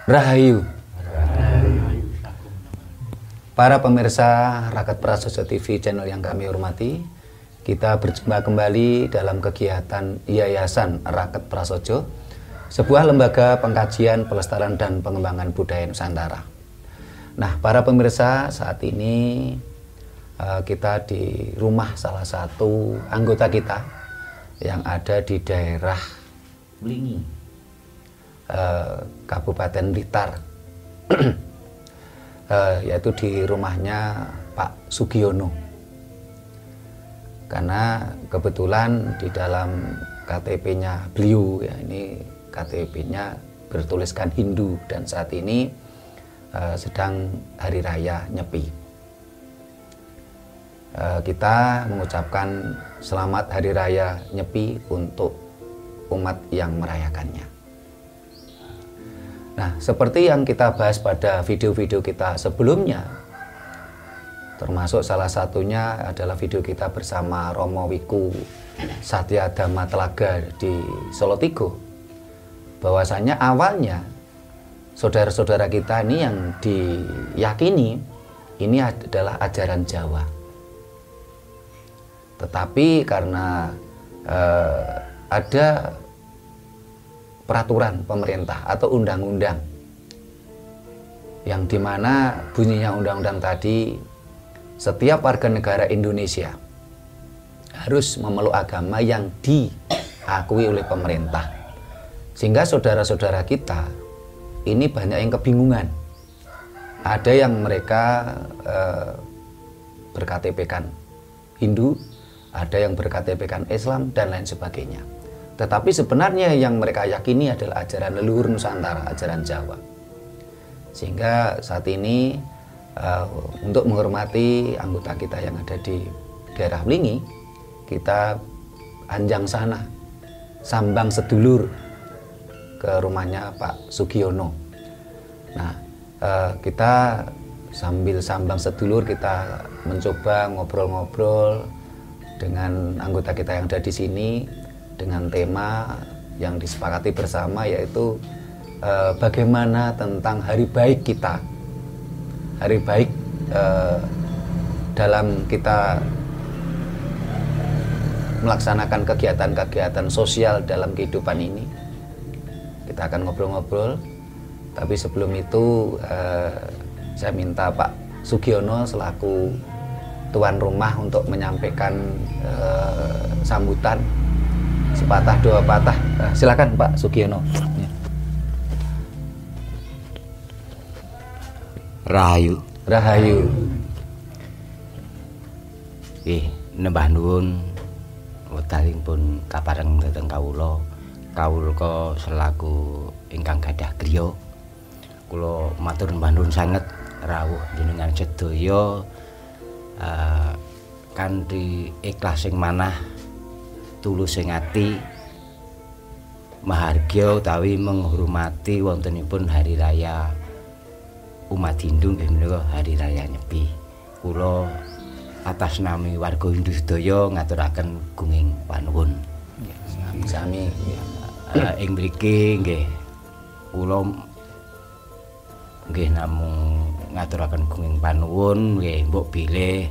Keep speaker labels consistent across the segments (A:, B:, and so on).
A: Rahayu. Para pemirsa Raket Prasojo TV channel yang kami hormati, kita berjumpa kembali dalam kegiatan Yayasan Raket Prasojo, sebuah lembaga pengkajian, pelestarian dan pengembangan budaya Nusantara. Nah, para pemirsa, saat ini kita di rumah salah satu anggota kita yang ada di daerah Blingi, Kabupaten Blitar, yaitu di rumahnya Pak Sugiono. Karena kebetulan di dalam KTP-nya beliau, ya ini KTP-nya bertuliskan Hindu, dan saat ini sedang Hari Raya Nyepi. Kita mengucapkan selamat Hari Raya Nyepi untuk umat yang merayakannya. Nah, seperti yang kita bahas pada video-video kita sebelumnya, termasuk salah satunya adalah video kita bersama Romo Wiku Satya Dhamma Telaga di Solotigo, bahwasanya awalnya saudara-saudara kita ini yang diyakini ini adalah ajaran Jawa. Tetapi karena ada peraturan pemerintah atau undang-undang yang dimana bunyinya undang-undang tadi, setiap warga negara Indonesia harus memeluk agama yang diakui oleh pemerintah, sehingga saudara-saudara kita ini banyak yang kebingungan. Ada yang mereka berKTP-kan Hindu, ada yang berKTP-kan Islam, dan lain sebagainya. Tetapi sebenarnya yang mereka yakini adalah ajaran leluhur Nusantara, ajaran Jawa. Sehingga saat ini untuk menghormati anggota kita yang ada di daerah Blingi, kita anjang sana, sambang sedulur ke rumahnya Pak Sugiono. Nah, kita sambil sambang sedulur, kita mencoba ngobrol-ngobrol dengan anggota kita yang ada di sini, dengan tema yang disepakati bersama, yaitu bagaimana tentang hari baik kita, hari baik dalam kita melaksanakan kegiatan-kegiatan sosial dalam kehidupan ini. Kita akan ngobrol-ngobrol, tapi sebelum itu saya minta Pak Sugiono selaku tuan rumah untuk menyampaikan sambutan sepatah dua patah. Silakan Pak Sugiono.
B: Rahayu.
A: Rahayu.
B: Nembah nuwun wektalipun kapareng dhateng kawula. Kawula selaku ingkang gadah griya, kula matur nembah nuwun sanget rawuh jenengan sedaya kanthi ikhlasing manah, tulusing ati, mahargya utawi menghormati wontenipun hari raya umat Hindu nggih menika Hari Raya Nyepi. Kula atas nami warga Hindu sedaya ngaturaken gunging panuwun.
A: Sami.
B: Ing mriki nggih kula nggih namung ngaturaken gunging panuwun nggih mbok bilih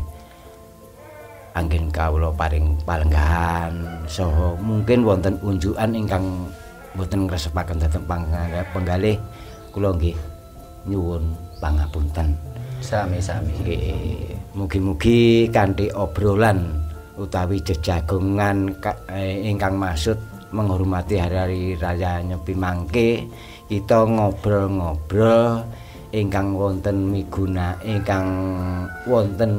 B: anggen kawula paring palenggahan saha mungkin wonten unjukan ingkang boten ngresepaken dhateng penggalih kula nggih nyuwun pangapunten.
A: Sami-sami.
B: Nggih, mugi-mugi kanthi obrolan utawi jejagongan ingkang maksud menghormati hari raya Nyepi mangke, kita ngobrol-ngobrol ingkang wonten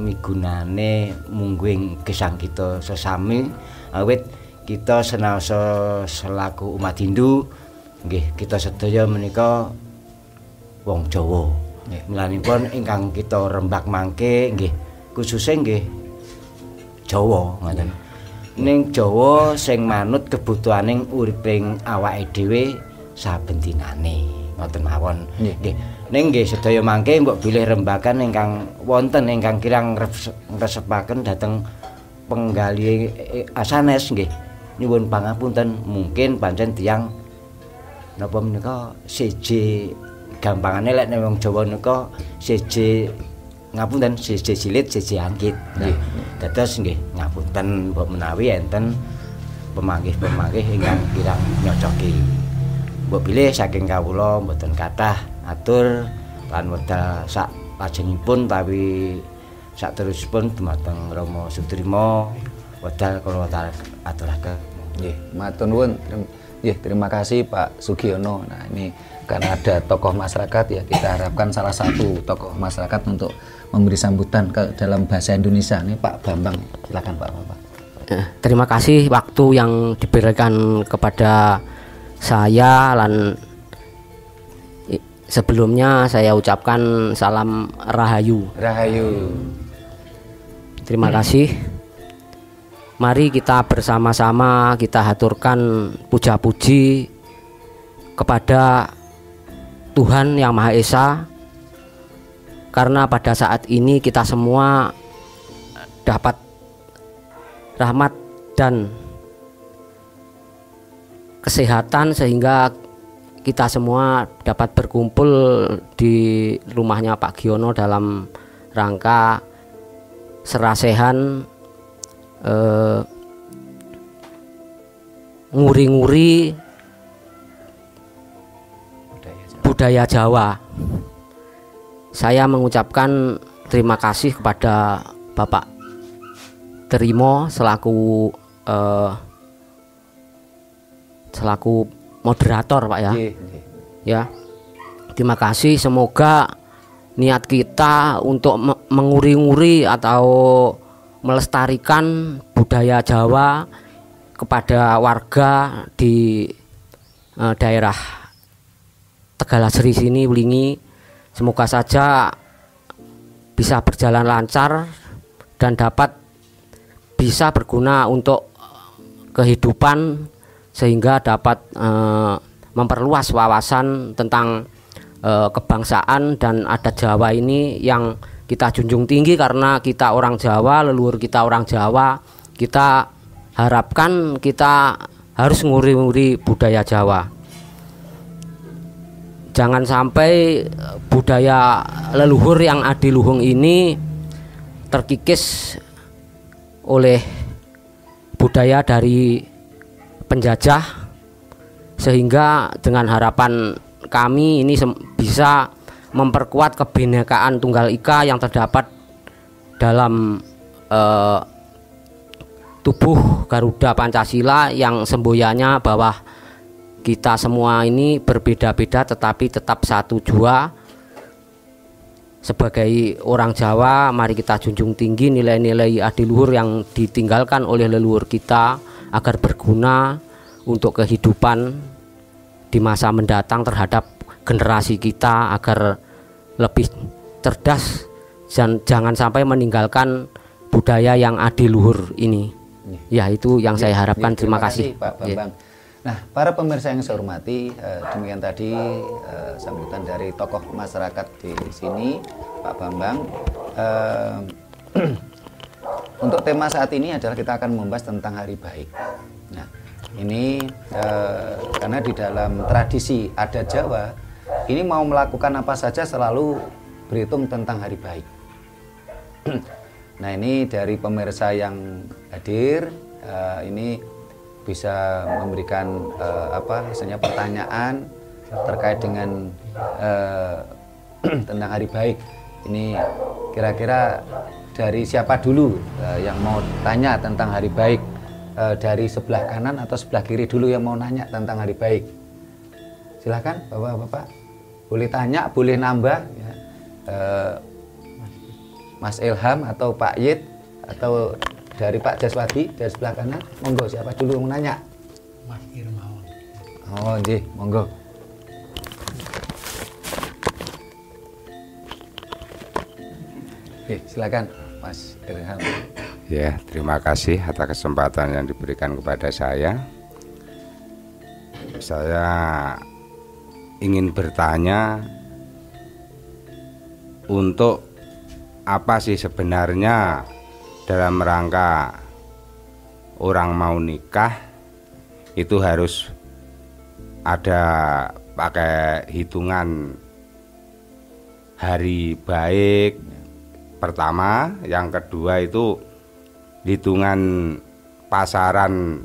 B: migunane mungguing gesang kita sesami, awit kita senaosa selaku umat Hindu nggih kita sedaya menika wong Jawa. Mulanipun ingkang kita rembak mangke nggih khususe nggih Jawa ngoten. Ning Jawa sing manut kebutuhaning uriping awake dhewe saben dinane ngoten mawon. Nggih. Ning nggih sedaya mangke mbok bilih rembakan ingkang wonten ingkang kirang ngresepaken dhateng penggali asanes nggih. Nyuwun pangapunten, mungkin pancen tiyang napa menika seje gampangane lek nek wong Jawa nika siji ngapunten siji cilit siji angkit. Nggih. Dados nggih ngapunten mbok menawi enten pemanggih-pemanggih ingkang kirang nyocoki. Mbok bilih saking kawula mboten kathah atur lan wedal sak lajengipun tapi sak terusipun dumateng Rama Sutrima wedal kula aturaken.
A: Nggih, matur nuwun. Nggih, terima kasih Pak Sugiono. Nah, ini karena ada tokoh masyarakat ya, kita harapkan salah satu tokoh masyarakat untuk memberi sambutan ke dalam bahasa Indonesia. Ini Pak Bambang, silakan Pak Bambang.
C: Terima kasih waktu yang diberikan kepada saya dan sebelumnya saya ucapkan salam Rahayu.
A: Rahayu.
C: Terima kasih. Mari kita bersama-sama kita haturkan puja-puji kepada Tuhan Yang Maha Esa, karena pada saat ini kita semua dapat rahmat dan kesehatan sehingga kita semua dapat berkumpul di rumahnya Pak Giono dalam rangka serasehan nguri-nguri budaya Jawa. Saya mengucapkan terima kasih kepada Bapak Trimo selaku moderator Pak ya. Ya. Terima kasih, semoga niat kita untuk menguri-nguri atau melestarikan budaya Jawa kepada warga di daerah Tegalasri sini, Wlingi, semoga saja bisa berjalan lancar dan dapat bisa berguna untuk kehidupan sehingga dapat memperluas wawasan tentang kebangsaan dan adat Jawa ini yang kita junjung tinggi karena kita orang Jawa, leluhur kita orang Jawa. Kita harapkan kita harus nguri-nguri budaya Jawa. Jangan sampai budaya leluhur yang adiluhung ini terkikis oleh budaya dari penjajah, sehingga dengan harapan kami ini bisa memperkuat kebinekaan Tunggal Ika yang terdapat dalam tubuh Garuda Pancasila yang semboyannya bahwa kita semua ini berbeda-beda tetapi tetap satu jua. Sebagai orang Jawa, mari kita junjung tinggi nilai-nilai adiluhur yang ditinggalkan oleh leluhur kita agar berguna untuk kehidupan di masa mendatang terhadap generasi kita agar lebih cerdas dan jangan sampai meninggalkan budaya yang adiluhur ini. Ya, itu yang saya harapkan. Terima kasih
A: Pak Bambang. Nah, para pemirsa yang saya hormati, demikian tadi sambutan dari tokoh masyarakat di sini, Pak Bambang. Untuk tema saat ini adalah kita akan membahas tentang hari baik. Nah, ini karena di dalam tradisi adat Jawa, ini mau melakukan apa saja selalu berhitung tentang hari baik. Nah, ini dari pemirsa yang hadir, ini bisa memberikan misalnya pertanyaan terkait dengan tentang hari baik. Ini kira-kira dari siapa dulu yang mau tanya tentang hari baik? Dari sebelah kanan atau sebelah kiri dulu yang mau nanya tentang hari baik? Silahkan Bapak-bapak, boleh tanya, boleh nambah ya. Mas Ilham atau Pak Yit atau dari Pak Jaswadi dari sebelah kanan, monggo, siapa dulu yang mau nanya?
D: Mas Irmawan.
A: Oh, nggih, monggo. Oke, silakan Mas Ilham.
E: Ya, terima kasih atas kesempatan yang diberikan kepada saya. Saya ingin bertanya untuk apa sih sebenarnya dalam rangka orang mau nikah itu harus ada pakai hitungan hari baik pertama, yang kedua itu hitungan pasaran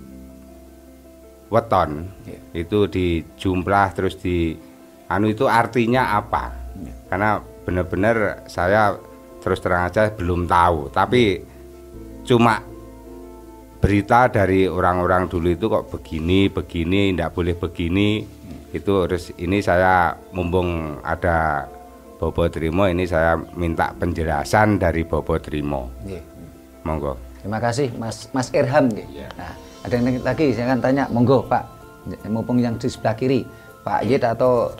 E: weton itu dijumlah terus itu artinya apa? Karena benar-benar saya terus terang aja belum tahu, tapi cuma berita dari orang-orang dulu itu kok begini, tidak boleh begini. Itu terus ini saya mumpung ada Bobo Trimo, ini saya minta penjelasan dari Bobo Trimo. Monggo.
A: Terima kasih Mas Irham. Nah, ada yang lagi saya akan tanya, monggo Pak, mumpung yang di sebelah kiri, Pak Yid atau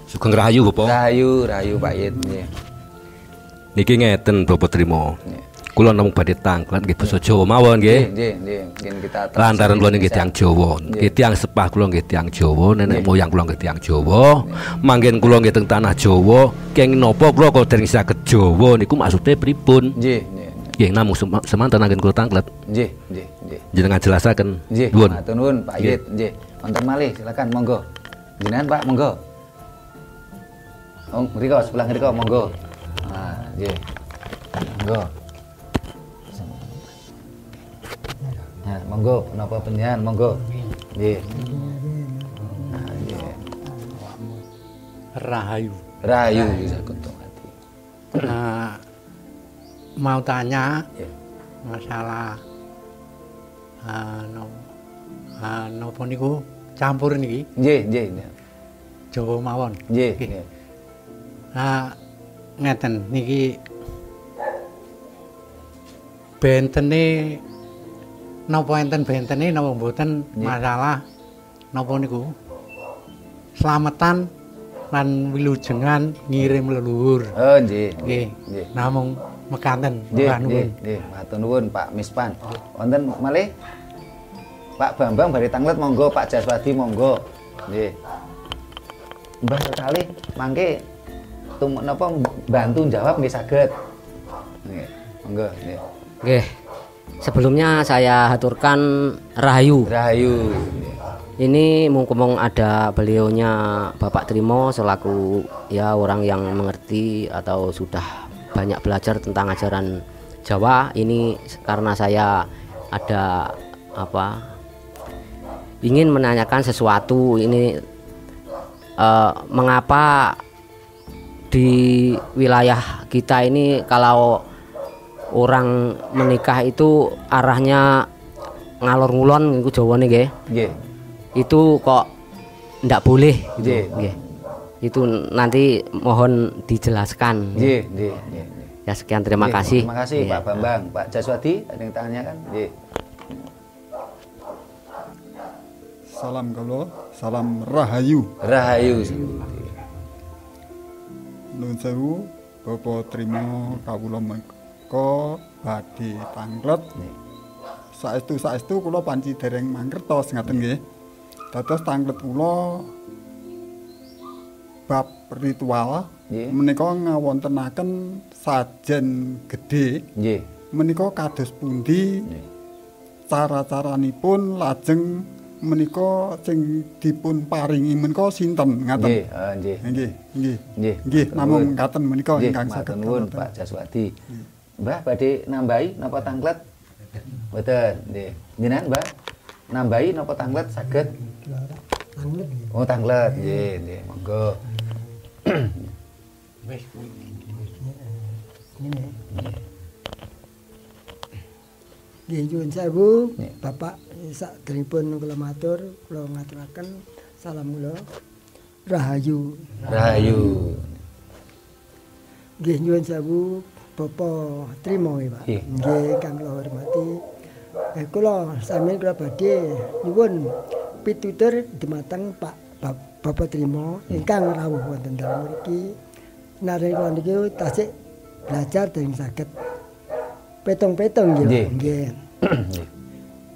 F: Sugeng Rahayu Bapak.
A: Rahayu Pak Yid.
F: Niki ngeten Bapak Trimo. Kula namung badhe tanglet nggih basa Jawa mawon nggih.
A: Kita
F: lantaran kula nggih tiyang Jawa. Nggih tiyang sepah kula nggih tiyang Jawa, nenek moyang kula nggih tiyang Jawa. Manggen kula nggih teng tanah Jawa, kenging napa kula kok dereng saged Jawa niku maksude pripun? Nggih namung semanten anggen kula tanglet.
A: Nggih.
F: Jenengan jelasaken.
A: Nuwun. Matur nuwun Pak Yid. Nggih. Wonten malih silakan monggo. Jenengan Pak monggo. Oh, mriko sebelah mriko monggo. Nah, nggih. Monggo. Nah, monggo, menapa panjenengan monggo. Nggih. Nah, nggih. Rahayu bisa kuntung hati.
D: Mau tanya masalah napa niku campur niki?
A: Nggih.
D: Jawa mawon.
A: Nggih.
D: Ngeten niki bentene napa enten bentene napa mboten masalah napa niku slametan lan wilujengan ngirim leluhur.
A: Oh nggih.
D: Namung mekaten.
A: Nggih. Matur nuwun Pak Mispan. Wonten malih Pak Bambang badhe tanglet monggo, Pak Jaswadi monggo. Nggih. Mbah kalih mangke napa bantu jawab nggih saged. Nggih. Monggo nggih.
C: Nggih. Sebelumnya saya haturkan Rahayu. Ini mumpung ada beliaunya Bapak Trimo selaku ya orang yang mengerti atau sudah banyak belajar tentang ajaran Jawa. Ini karena saya ada ingin menanyakan sesuatu ini, mengapa di wilayah kita ini kalau orang menikah itu arahnya ngalor ngulon niku Jawane nggih. Itu kok ndak boleh gitu. Nggih. Itu nanti mohon dijelaskan.
A: Nggih.
C: Ya sekian, terima kasih.
A: Terima kasih Pak Bambang. Pak Jaswadi ada yang tanyakan? Nggih.
G: Salam kula, salam Rahayu. Nuwun sewu, Bapak Trimo kawula mengko badhe tanglet. Saestu kula panci dereng mangertos ngaten nggih. Dados tanglet kula bab ritual menika ngawontenaken sajen gedhe. Nggih. Menika kados pundi cara-caranipun lajeng menika sing dipun paringi menika sinten ngaten? Nggih. Namung ngaten menika ingkang saged.
A: Nuwun Pak Jaswadi. Mbah badhe nambahi napa tanglet? Mboten, nggih. Jenengan Mbah nambahi napa tanglet saged? Tanglet. Oh, tanglet. Nggih, monggo.
D: Wis
H: nggih nyuwun sewu Bapak sakderengipun kula matur kula ngaturaken salam kula Rahayu. Nggih nyuwun sewu Bapak Trimo Pak. Nggih kang kula hormati. Kula sami kula badhe nyuwun pitutur dumateng Pak Bapak Trimo ingkang rawuh wonten dalem mriki. Naring kula niki tasih belajar dereng saged petong-petong nggih.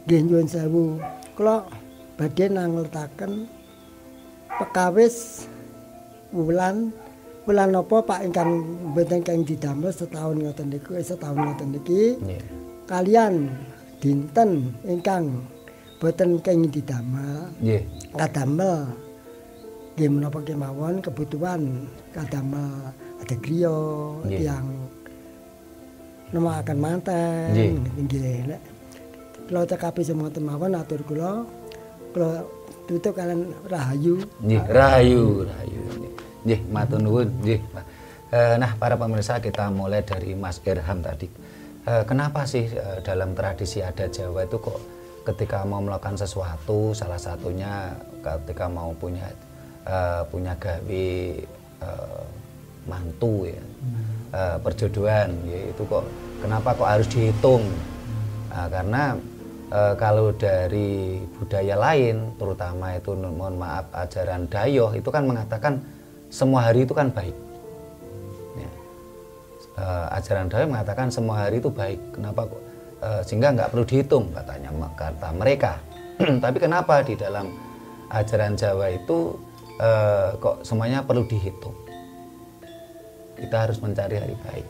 H: Nggih nyuwun sewu. Kula badhe nangletaken pekawis wulan napa Pak ingkang mboten kang didamel setahun ngoten niku kalian dinten ingkang boten kenging didamel.
A: Nggih.
H: Kadamel nggih menapa kemawon kebutuhan kadamel ada griya yang nemakaken manten nggih. Nek kula cekapi semoten mawon atur kula tutuk kalian Rahayu.
A: Nggih, Rahayu. Nggih, matur nuwun. Nggih. Nah, para pemirsa, kita mulai dari Mas Irham tadi. Kenapa sih dalam tradisi adat Jawa itu kok ketika mau melakukan sesuatu, salah satunya ketika mau punya gawe mantu ya, perjodohan, ya, itu kok kenapa kok harus dihitung? Nah, karena kalau dari budaya lain, terutama itu mohon maaf ajaran Dayoh itu kan mengatakan semua hari itu kan baik. Ya. Ajaran Dayoh mengatakan semua hari itu baik. Kenapa kok? Sehingga nggak perlu dihitung katanya, kata mereka. Tapi kenapa di dalam ajaran Jawa itu kok semuanya perlu dihitung? Kita harus mencari hari baik.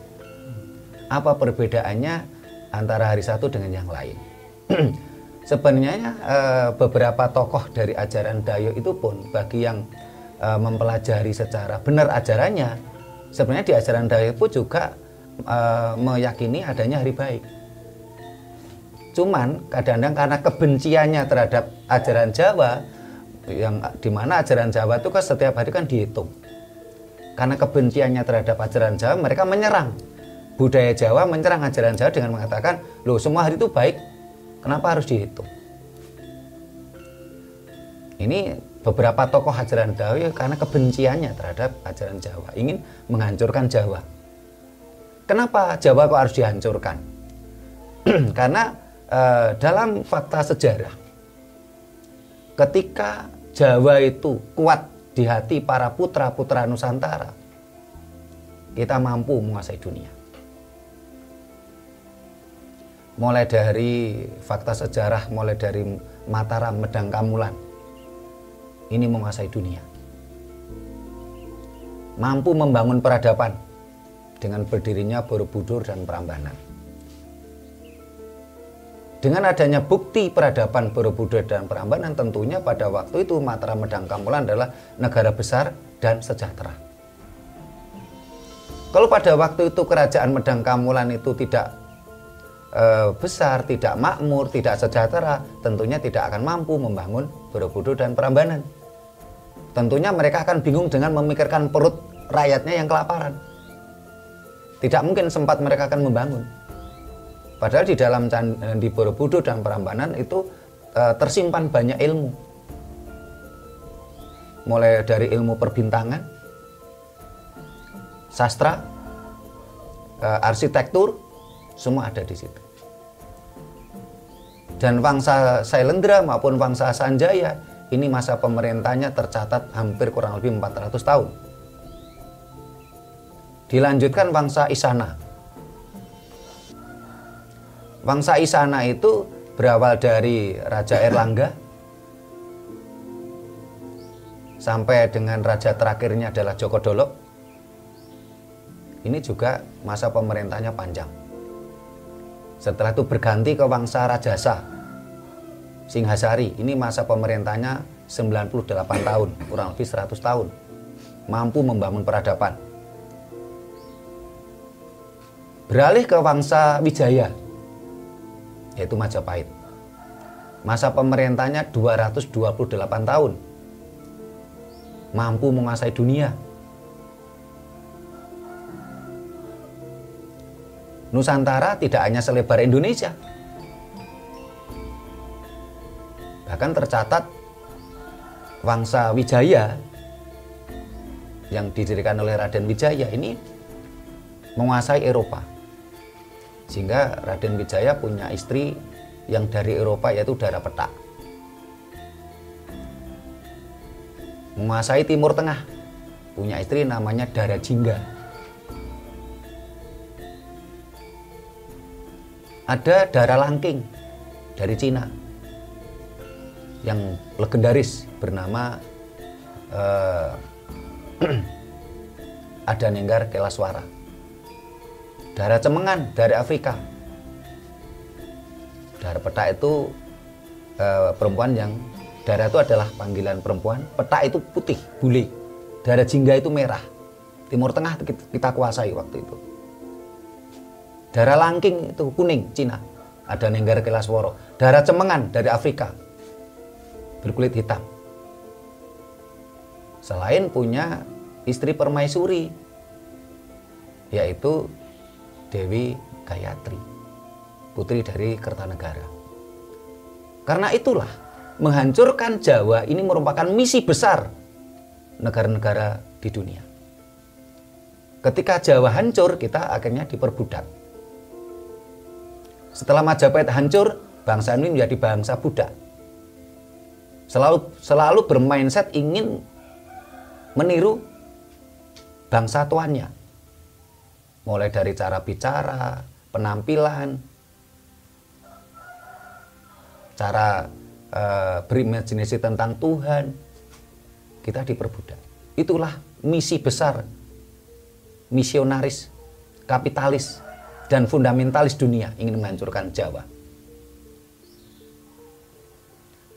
A: Apa perbedaannya antara hari satu dengan yang lain? Sebenarnya beberapa tokoh dari ajaran Dayoh itu pun bagi yang mempelajari secara benar ajarannya, sebenarnya di ajaran Dayoh pun juga meyakini adanya hari baik. Cuman kadang-kadang karena kebenciannya terhadap ajaran Jawa, yang dimana ajaran Jawa itu kan setiap hari kan dihitung. Karena kebenciannya terhadap ajaran Jawa, mereka menyerang budaya Jawa, menyerang ajaran Jawa dengan mengatakan, loh semua hari itu baik, kenapa harus dihitung? Ini beberapa tokoh ajaran Dayoh karena kebenciannya terhadap ajaran Jawa, ingin menghancurkan Jawa. Kenapa Jawa kok harus dihancurkan? Karena dalam fakta sejarah, ketika Jawa itu kuat di hati para putra-putra Nusantara, kita mampu menguasai dunia. Mulai dari fakta sejarah, mulai dari Mataram, Medang, Kamulan, ini menguasai dunia. Mampu membangun peradaban dengan berdirinya Borobudur dan Prambanan. Dengan adanya bukti peradaban Borobudur dan Prambanan, tentunya pada waktu itu Mataram, Medang, Kamulan adalah negara besar dan sejahtera. Kalau pada waktu itu kerajaan Medang Kamulan itu tidak besar, tidak makmur, tidak sejahtera, tentunya tidak akan mampu membangun Borobudur dan Prambanan. Tentunya mereka akan bingung dengan memikirkan perut rakyatnya yang kelaparan. Tidak mungkin sempat mereka akan membangun. Padahal di dalam Candi Borobudur dan Prambanan itu tersimpan banyak ilmu. Mulai dari ilmu perbintangan, sastra, arsitektur, semua ada di situ. Dan Wangsa Sailendra maupun Wangsa Sanjaya, ini masa pemerintahnya tercatat hampir kurang lebih 400 tahun. Dilanjutkan Wangsa Isana. Wangsa Isana itu berawal dari Raja Erlangga sampai dengan raja terakhirnya adalah Joko Dolok. Ini juga masa pemerintahnya panjang. Setelah itu berganti ke Wangsa Rajasa Singhasari. Ini masa pemerintahnya 98 tahun, kurang lebih 100 tahun. Mampu membangun peradaban. Beralih ke Wangsa Wijaya, yaitu Majapahit. Masa pemerintahnya 228 tahun. Mampu menguasai dunia. Nusantara tidak hanya selebar Indonesia. Bahkan tercatat Wangsa Wijaya yang didirikan oleh Raden Wijaya ini menguasai Eropa. Sehingga Raden Wijaya punya istri yang dari Eropa, yaitu Dara Petak. Menguasai Timur Tengah, punya istri namanya Dara Jingga. Ada Dara Langking dari Cina yang legendaris bernama Adanenggar Kelaswara. Dara Cemengan dari Afrika. Dara Petak itu perempuan yang darah itu adalah panggilan perempuan, petak itu putih, bule, darah jingga itu merah. Timur Tengah kita kuasai waktu itu. Darah langking itu kuning, Cina. Ada Nenggara Kelasworo. Darah cemengan dari Afrika, berkulit hitam. Selain punya istri permaisuri, yaitu Dewi Gayatri, putri dari Kertanegara. Karena itulah, menghancurkan Jawa ini merupakan misi besar negara-negara di dunia. Ketika Jawa hancur, kita akhirnya diperbudak. Setelah Majapahit hancur, bangsa ini menjadi bangsa budak. Selalu bermindset ingin meniru bangsa tuannya. Mulai dari cara bicara, penampilan, cara berimajinasi tentang Tuhan, kita diperbudak. Itulah misi besar misionaris, kapitalis, dan fundamentalis dunia ingin menghancurkan Jawa.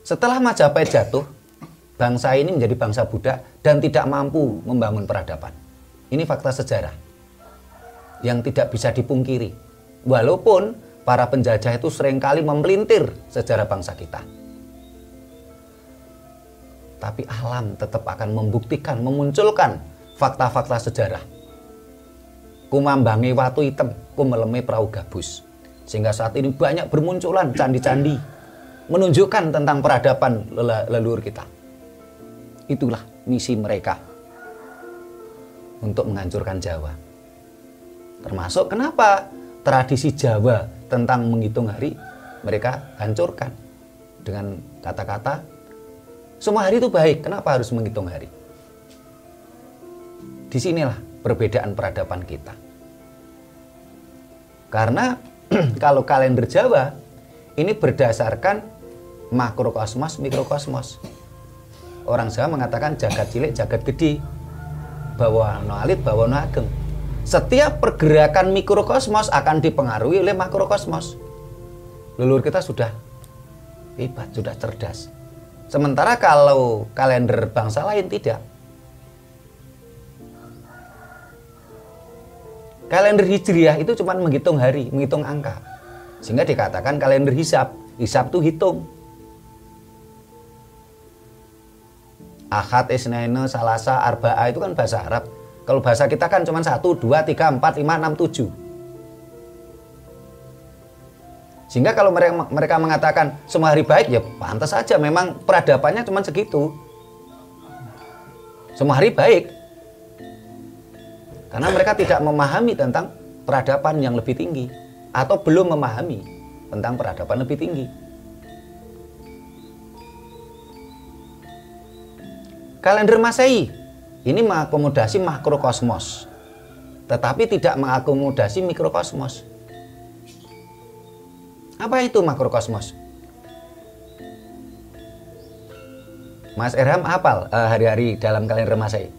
A: Setelah Majapahit jatuh, bangsa ini menjadi bangsa budak dan tidak mampu membangun peradaban. Ini fakta sejarah yang tidak bisa dipungkiri. Walaupun para penjajah itu seringkali memelintir sejarah bangsa kita, tapi alam tetap akan membuktikan, memunculkan fakta-fakta sejarah. Kumambangi watu hitam, kumeleme perahu gabus. Sehingga saat ini banyak bermunculan candi-candi menunjukkan tentang peradaban leluhur kita. Itulah misi mereka untuk menghancurkan Jawa. Termasuk kenapa tradisi Jawa tentang menghitung hari mereka hancurkan dengan kata-kata semua hari itu baik, kenapa harus menghitung hari? Disinilah perbedaan peradaban kita. Karena kalau kalender Jawa ini berdasarkan makrokosmos, mikrokosmos. Orang Jawa mengatakan jagat cilik, jagat gede, bawana alit, bawana ageng. Setiap pergerakan mikrokosmos akan dipengaruhi oleh makrokosmos. Leluhur kita sudah hebat, sudah cerdas. Sementara kalau kalender bangsa lain tidak. Kalender Hijriah itu cuma menghitung hari, menghitung angka. Sehingga dikatakan kalender hisab. Hisab itu hitung. Ahad, Isnaini, Salasa, Arba'a itu kan bahasa Arab. Kalau bahasa kita kan cuma 1, 2, 3, 4, 5, 6, 7. Sehingga kalau mereka mengatakan semua hari baik, ya pantas saja. Memang peradabannya cuma segitu. Semua hari baik. Karena mereka tidak memahami tentang peradaban yang lebih tinggi. Atau belum memahami tentang peradaban lebih tinggi. Kalender Masehi ini mengakomodasi makrokosmos, tetapi tidak mengakomodasi mikrokosmos. Apa itu makrokosmos? Mas Erham hafal hari-hari dalam kalender Masehi?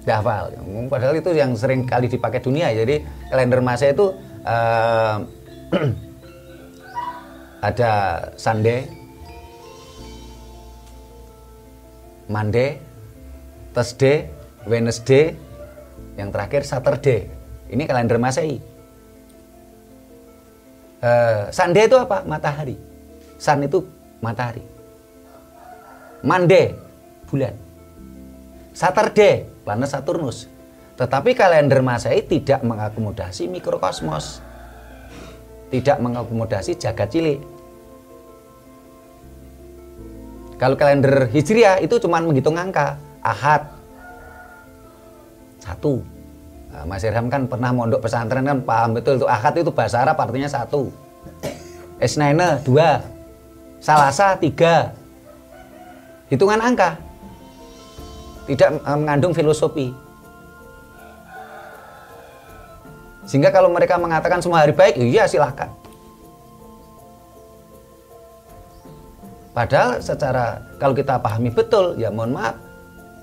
A: Tidak hafal. Padahal itu yang sering kali dipakai dunia. Jadi kalender Masehi itu ada Sunday, Monday, Thursday, Wednesday, yang terakhir Saturday. Ini kalender Masehi. Sunday itu apa? Matahari. Sun itu matahari. Monday, bulan. Saturday, planet Saturnus. Tetapi kalender Masehi tidak mengakomodasi mikrokosmos. Tidak mengakomodasi jagat cilik. Kalau kalender Hijriah itu cuma menghitung angka. Ahad 1. Nah, Mas Irham kan pernah mondok pesantren kan paham betul itu Ahad itu bahasa Arab artinya 1. Isnaini 2. Salasa 3. Hitungan angka. Tidak mengandung filosofi. Sehingga kalau mereka mengatakan semua hari baik, iya silahkan. Padahal secara kalau kita pahami betul, ya mohon maaf,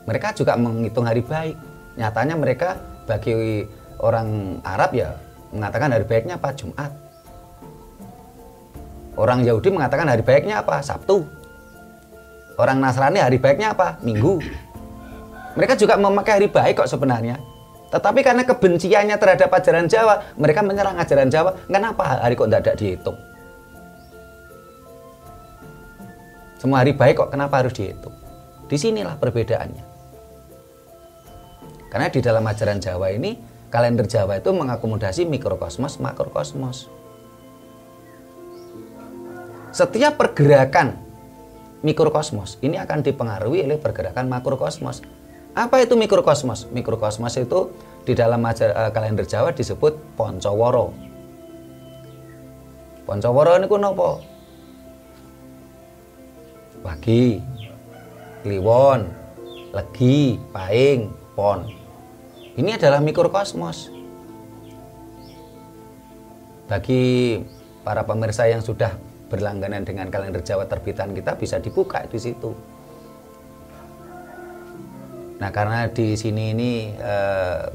A: mereka juga menghitung hari baik. Nyatanya mereka bagi orang Arab ya mengatakan hari baiknya apa? Jumat. Orang Yahudi mengatakan hari baiknya apa? Sabtu. Orang Nasrani hari baiknya apa? Minggu. Mereka juga memakai hari baik kok sebenarnya. Tetapi karena kebenciannya terhadap ajaran Jawa, mereka menyerang ajaran Jawa. Kenapa hari kok tidak dihitung? Semua hari baik kok kenapa harus dihitung? Disinilah perbedaannya. Karena di dalam ajaran Jawa ini, kalender Jawa itu mengakomodasi mikrokosmos, makrokosmos. Setiap pergerakan mikrokosmos ini akan dipengaruhi oleh pergerakan makrokosmos. Apa itu mikrokosmos? Mikrokosmos itu di dalam kalender Jawa disebut Poncoworo. Poncoworo ini napa? Wagi, Kliwon, Legi, Paing, Pon. Ini adalah mikrokosmos. Bagi para pemirsa yang sudah berlangganan dengan kalender Jawa terbitan kita bisa dibuka di situ. Nah, karena di sini ini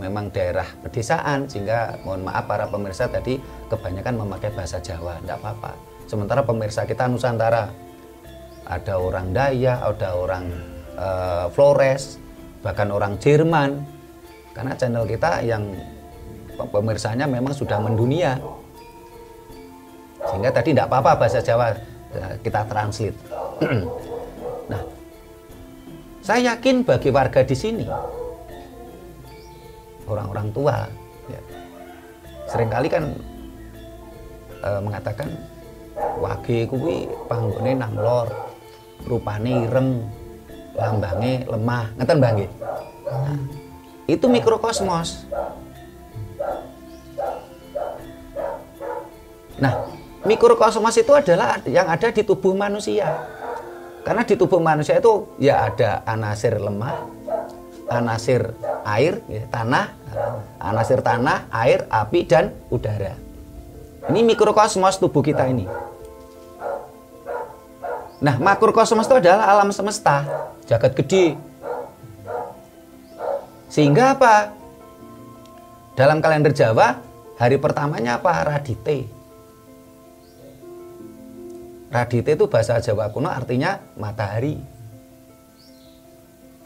A: memang daerah pedesaan, sehingga mohon maaf para pemirsa tadi kebanyakan memakai bahasa Jawa, tidak apa-apa. Sementara pemirsa kita Nusantara, ada orang Dayak, ada orang Flores, bahkan orang Jerman. Karena channel kita yang pemirsanya memang sudah mendunia, sehingga tadi tidak apa-apa bahasa Jawa kita translate. Nah, saya yakin bagi warga di sini, orang-orang tua, ya, seringkali kan mengatakan wage kuwi panggone nang lor, rupane ireng, lambange lemah, ngeten Mbah nggih. Nah, itu mikrokosmos. Nah, mikrokosmos itu adalah yang ada di tubuh manusia. Karena di tubuh manusia itu ya ada anasir lemah, anasir air, ya, tanah, anasir tanah, air, api, dan udara. Ini mikrokosmos tubuh kita ini. Nah, makrokosmos itu adalah alam semesta, jagat gede. Sehingga apa? Dalam kalender Jawa, hari pertamanya apa? Radite. Radite itu bahasa Jawa kuno artinya matahari.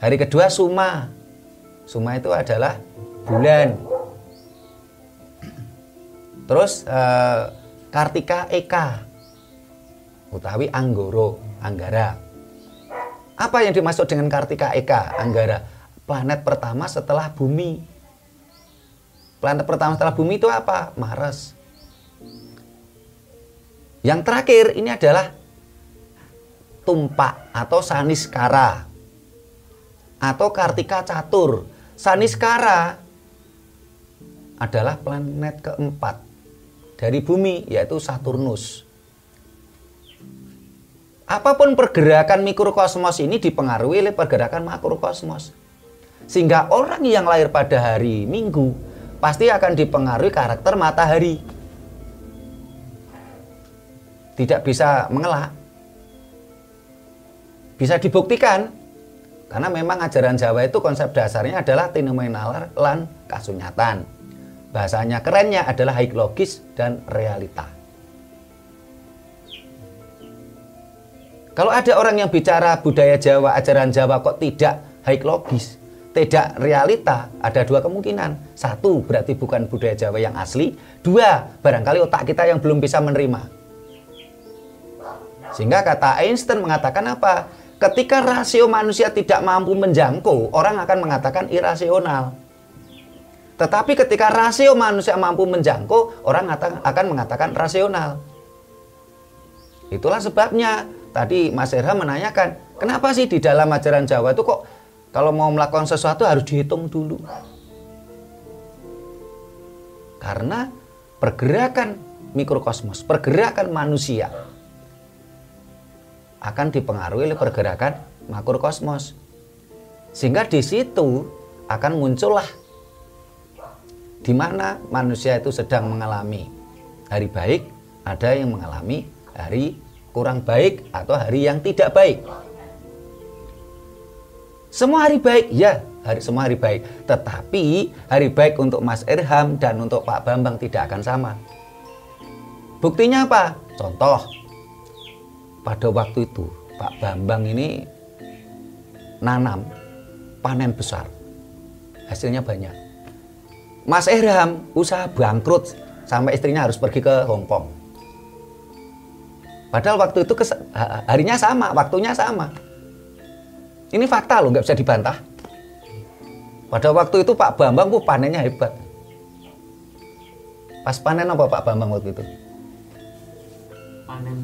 A: Hari kedua Suma. Suma itu adalah bulan. Terus Kartika Eka utawi Anggoro, Anggara. Apa yang dimaksud dengan Kartika Eka, Anggara? Planet pertama setelah bumi. Planet pertama setelah bumi itu apa? Mars. Yang terakhir ini adalah Tumpak atau Saniskara atau Kartika Catur. Saniskara adalah planet keempat dari bumi, yaitu Saturnus. Apapun pergerakan mikrokosmos ini dipengaruhi oleh pergerakan makrokosmos. Sehingga orang yang lahir pada hari Minggu pasti akan dipengaruhi karakter matahari. Tidak bisa mengelak. Bisa dibuktikan. Karena memang ajaran Jawa itu konsep dasarnya adalah tinomenal lan kasunyatan. Bahasanya kerennya adalah hieklogis dan realita. Kalau ada orang yang bicara budaya Jawa, ajaran Jawa kok tidak hieklogis, tidak realita, ada dua kemungkinan. Satu, berarti bukan budaya Jawa yang asli. Dua, barangkali otak kita yang belum bisa menerima. Sehingga kata Einstein mengatakan apa? Ketika rasio manusia tidak mampu menjangkau, orang akan mengatakan irasional. Tetapi ketika rasio manusia mampu menjangkau, orang akan mengatakan rasional. Itulah sebabnya tadi Mas Erham menanyakan, kenapa sih di dalam ajaran Jawa itu kok kalau mau melakukan sesuatu harus dihitung dulu? Karena pergerakan mikrokosmos, pergerakan manusia akan dipengaruhi oleh pergerakan makrokosmos. Sehingga di situ akan muncullah di mana manusia itu sedang mengalami hari baik, ada yang mengalami hari kurang baik atau hari yang tidak baik. Semua hari baik, ya, semua hari baik. Tetapi hari baik untuk Mas Erham dan untuk Pak Bambang tidak akan sama. Buktinya apa? Contoh, pada waktu itu Pak Bambang ini nanam, panen besar, hasilnya banyak. Mas Ehram usaha bangkrut sampai istrinya harus pergi ke Hong Kong. Padahal waktu itu harinya sama, waktunya sama. Ini fakta loh, nggak bisa dibantah. Pada waktu itu Pak Bambang panennya hebat. Pas panen apa Pak Bambang waktu itu?
C: Panen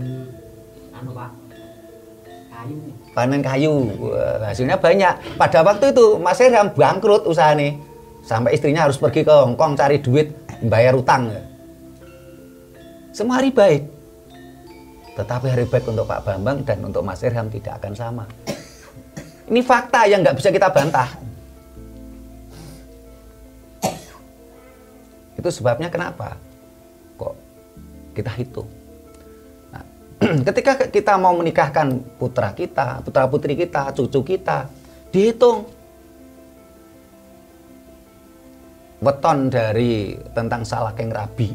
C: Pak, kayu.
A: Panen kayu, hasilnya banyak. Pada waktu itu Mas Ehram bangkrut usaha nih, sampai istrinya harus pergi ke Hong Kong cari duit, bayar utang. Semua hari baik, tetapi hari baik untuk Pak Bambang dan untuk Mas Ehram tidak akan sama. Ini fakta yang nggak bisa kita bantah. Itu sebabnya kenapa kok kita hitung. Nah, ketika kita mau menikahkan putra kita, putra putri kita, cucu kita, dihitung weton dari tentang salakeng rabi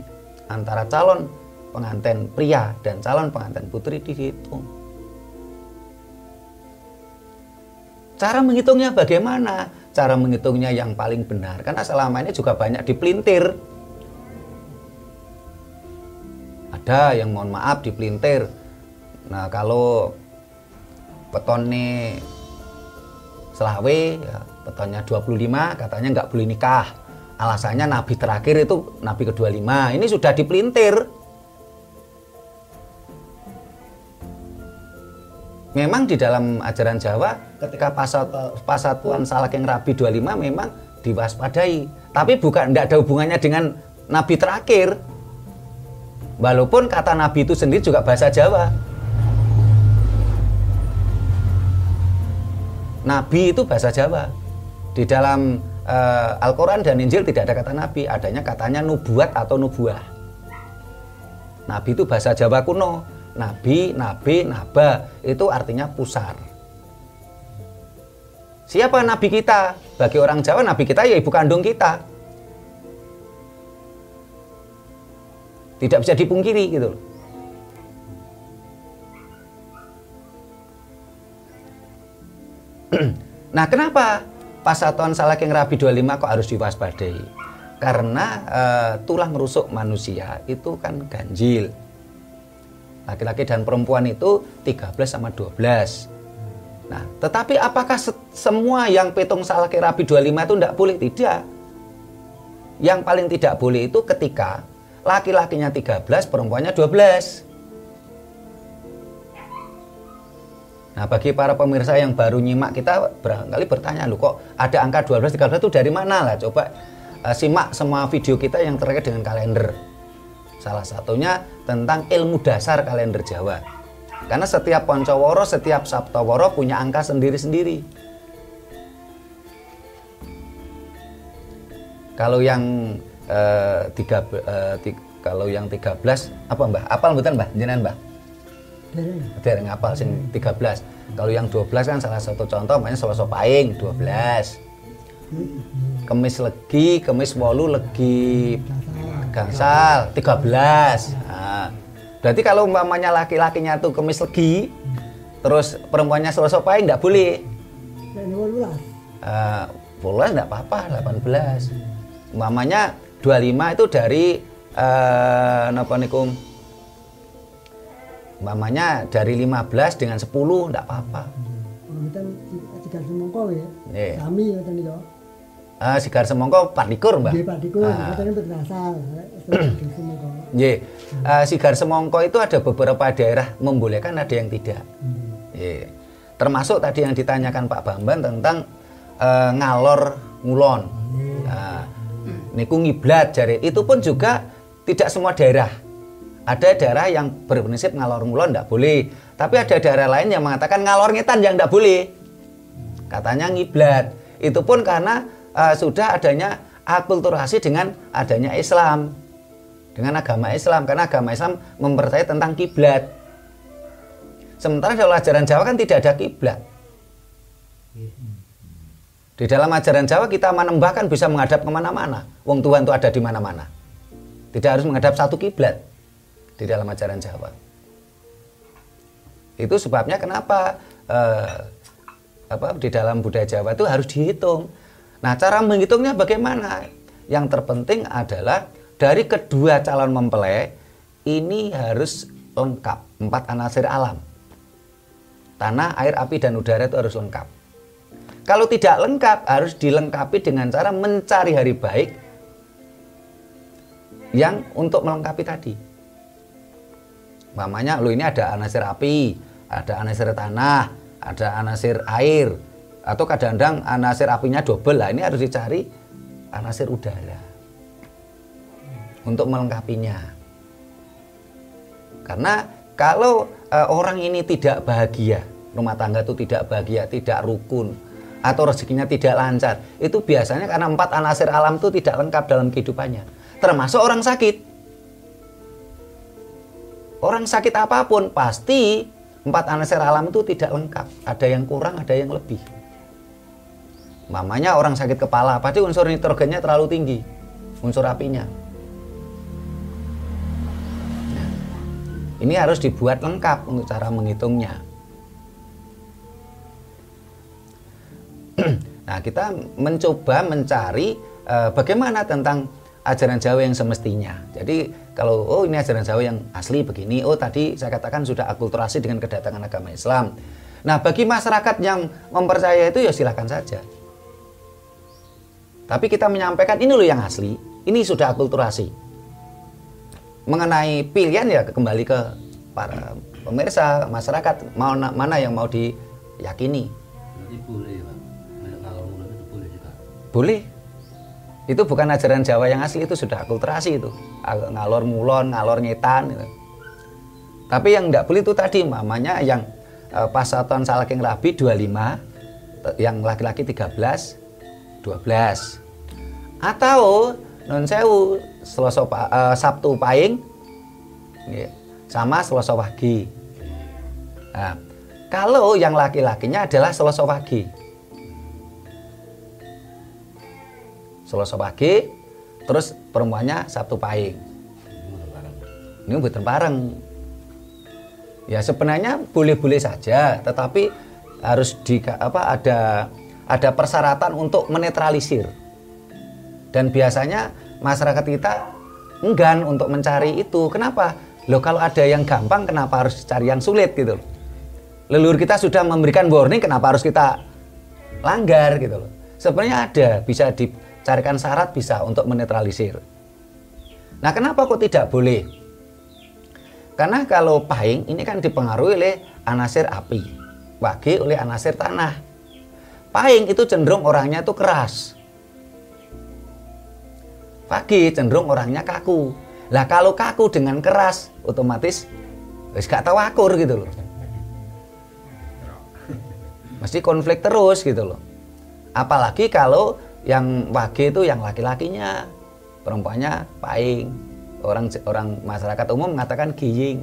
A: antara calon pengantin pria dan calon pengantin putri dihitung. Cara menghitungnya bagaimana? Cara menghitungnya yang paling benar, karena selama ini juga banyak dipelintir. Ada yang mohon maaf dipelintir. Nah, kalau petone selawe, ya, petonnya 25, katanya nggak boleh nikah. Alasannya Nabi terakhir itu Nabi ke-25. Ini sudah dipelintir. Memang di dalam ajaran Jawa ketika pasatuan salakeng rabi 25 memang diwaspadai. Tapi bukan, tidak ada hubungannya dengan Nabi terakhir. Walaupun kata Nabi itu sendiri juga bahasa Jawa. Nabi itu bahasa Jawa. Di dalam Al-Quran dan Injil tidak ada kata Nabi, adanya katanya nubuat atau nubuah. Nabi itu bahasa Jawa kuno. Nabi, nabi, naba itu artinya pusar. Siapa Nabi kita? Bagi orang Jawa Nabi kita ya ibu kandung kita. Tidak bisa dipungkiri gitu loh. Nah, kenapa pasatuan salakeng rabi 25 kok harus diwaspadai? Karena tulang rusuk manusia itu kan ganjil. Laki-laki dan perempuan itu 13 sama 12. Nah, tetapi apakah semua yang petung salakeng rabi 25 itu tidak boleh? Tidak. Yang paling tidak boleh itu ketika laki-lakinya 13, perempuannya 12. Nah, bagi para pemirsa yang baru nyimak, kita barangkali bertanya, loh kok ada angka 12, 13 itu dari mana lah? Coba simak semua video kita yang terkait dengan kalender. Salah satunya tentang ilmu dasar kalender Jawa. Karena setiap Poncoworo, setiap Saptoworo punya angka sendiri-sendiri. Kalau yang kalau yang 13 apa Mbah? Apal mboten Mbah? Jenengan Mbah? Dereng apal sing 13. Kalau yang 12 kan salah satu contoh namanya Selasa Pahing 12. Kemis Legi, Kemis Wolu Legi Gangsal 13. Nah, berarti kalau umpamanya laki-lakinya tuh Kemis Legi, terus perempuannya Selasa Pahing enggak boleh. 18 enggak apa-apa, 18. Umpamanya 25 itu dari napa niku? Umpamanya dari 15 dengan 10 enggak apa-apa.
H: Mboten sigar semongko ya. Sami ngoten niku.
A: Sigar semongko 24, Mbah.
H: Nggih, 24. Mboten mboten asal. Sigar semongko.
A: Nggih. Sigar semongko itu ada beberapa daerah membolehkan, ada yang tidak. Nggih. Termasuk tadi yang ditanyakan Pak Bambang tentang ngalor ngulon. Niku ngiblat jare. Itu pun juga tidak semua daerah. Ada daerah yang berprinsip ngalor ngulon tidak boleh. Tapi ada daerah lain yang mengatakan ngalor ngetan yang tidak boleh. Katanya ngiblat. Itu pun karena sudah adanya akulturasi dengan adanya Islam. Dengan agama Islam. Karena agama Islam mempercayai tentang kiblat. Sementara dalam ajaran Jawa kan tidak ada kiblat. Di dalam ajaran Jawa kita menembahkan bisa menghadap kemana-mana. Wong Tuhan itu ada di mana-mana. Tidak harus menghadap satu kiblat di dalam ajaran Jawa. Itu sebabnya kenapa di dalam budaya Jawa itu harus dihitung. Nah, cara menghitungnya bagaimana? Yang terpenting adalah dari kedua calon mempelai ini harus lengkap 4 anasir alam. Tanah, air, api, dan udara itu harus lengkap. Kalau tidak lengkap, harus dilengkapi dengan cara mencari hari baik yang untuk melengkapi tadi. Mamanya, lo ini ada anasir api, ada anasir tanah, ada anasir air, atau kadang-kadang anasir apinya double lah. Ini harus dicari anasir udara untuk melengkapinya. Karena kalau orang ini tidak bahagia, rumah tangga itu tidak bahagia, tidak rukun, atau rezekinya tidak lancar, itu biasanya karena 4 anasir alam itu tidak lengkap dalam kehidupannya. Termasuk orang sakit. Orang sakit apapun pasti 4 anasir alam itu tidak lengkap. Ada yang kurang, ada yang lebih. Mamanya orang sakit kepala, pasti unsur nitrogennya terlalu tinggi, unsur apinya. Nah, ini harus dibuat lengkap untuk cara menghitungnya. Nah, kita mencoba mencari bagaimana tentang ajaran Jawa yang semestinya. Jadi kalau ini ajaran Jawa yang asli begini, tadi saya katakan sudah akulturasi dengan kedatangan agama Islam. Nah, bagi masyarakat yang mempercayai itu ya silakan saja. Tapi kita menyampaikan ini loh yang asli, ini sudah akulturasi. Mengenai pilihan ya kembali ke para pemirsa, masyarakat mana yang mau diyakini.
F: Boleh, Pak. Boleh juga.
A: Boleh. Itu bukan ajaran Jawa yang asli, itu sudah akulturasi itu. Ngalor ngulon, ngalor ngetan gitu. Tapi yang enggak boleh itu tadi mamanya yang pasaton salaking rabi 25, yang laki-laki 13, 12. Atau non sewu Sabtu Pahing sama Selasa Wage. Nah, kalau yang laki-lakinya adalah Selasa Wage. Selasa Wage, terus perempuannya Sabtu Pahing. Ini bukan bareng. Ya sebenarnya boleh-boleh saja, tetapi harus ada persyaratan untuk menetralisir. Dan biasanya masyarakat kita enggan untuk mencari itu. Kenapa? Loh kalau ada yang gampang, kenapa harus cari yang sulit gitu? Leluhur kita sudah memberikan warning, kenapa harus kita langgar gitu loh? Sebenarnya ada, bisa dicarikan syarat bisa untuk menetralisir. Nah, kenapa kok tidak boleh? Karena kalau Pahing ini kan dipengaruhi oleh anasir api, Wage oleh anasir tanah. Pahing itu cenderung orangnya itu keras, Wage cenderung orangnya kaku. Lah kalau kaku dengan keras, otomatis wis gak tahu akur gitu loh. Mesti konflik terus gitu loh. Apalagi kalau yang Wage itu yang laki-lakinya, perempuannya Pahing. Orang masyarakat umum mengatakan giying.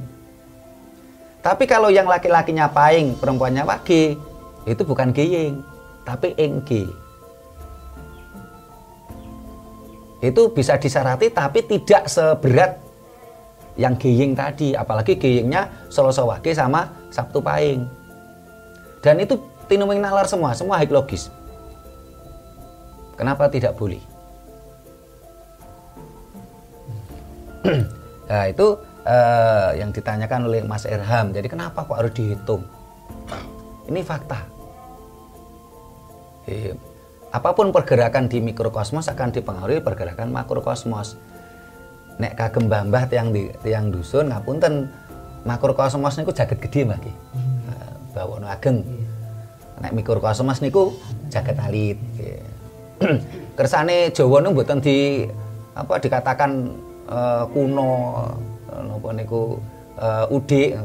A: Tapi kalau yang laki-lakinya Pahing, perempuannya Wage, itu bukan giying, tapi engge. Itu bisa disyarati tapi tidak seberat yang giying tadi, apalagi giyingnya Selasa Wage sama Sabtu Pahing. Dan itu tinuming nalar semua hik logis. Kenapa tidak boleh? Nah itu yang ditanyakan oleh Mas Irham. Jadi kenapa kok harus dihitung? Ini fakta. Apapun pergerakan di mikrokosmos akan dipengaruhi pergerakan makrokosmos. Nek kagem mbah-mbah tiang dusun ngapunten, makrokosmos niku jagat gede Mbah nggih. Bawono ageng. Nek mikrokosmos niku jagat alit. Kersane Jawa niku mboten dikatakan kuno napa niku udik.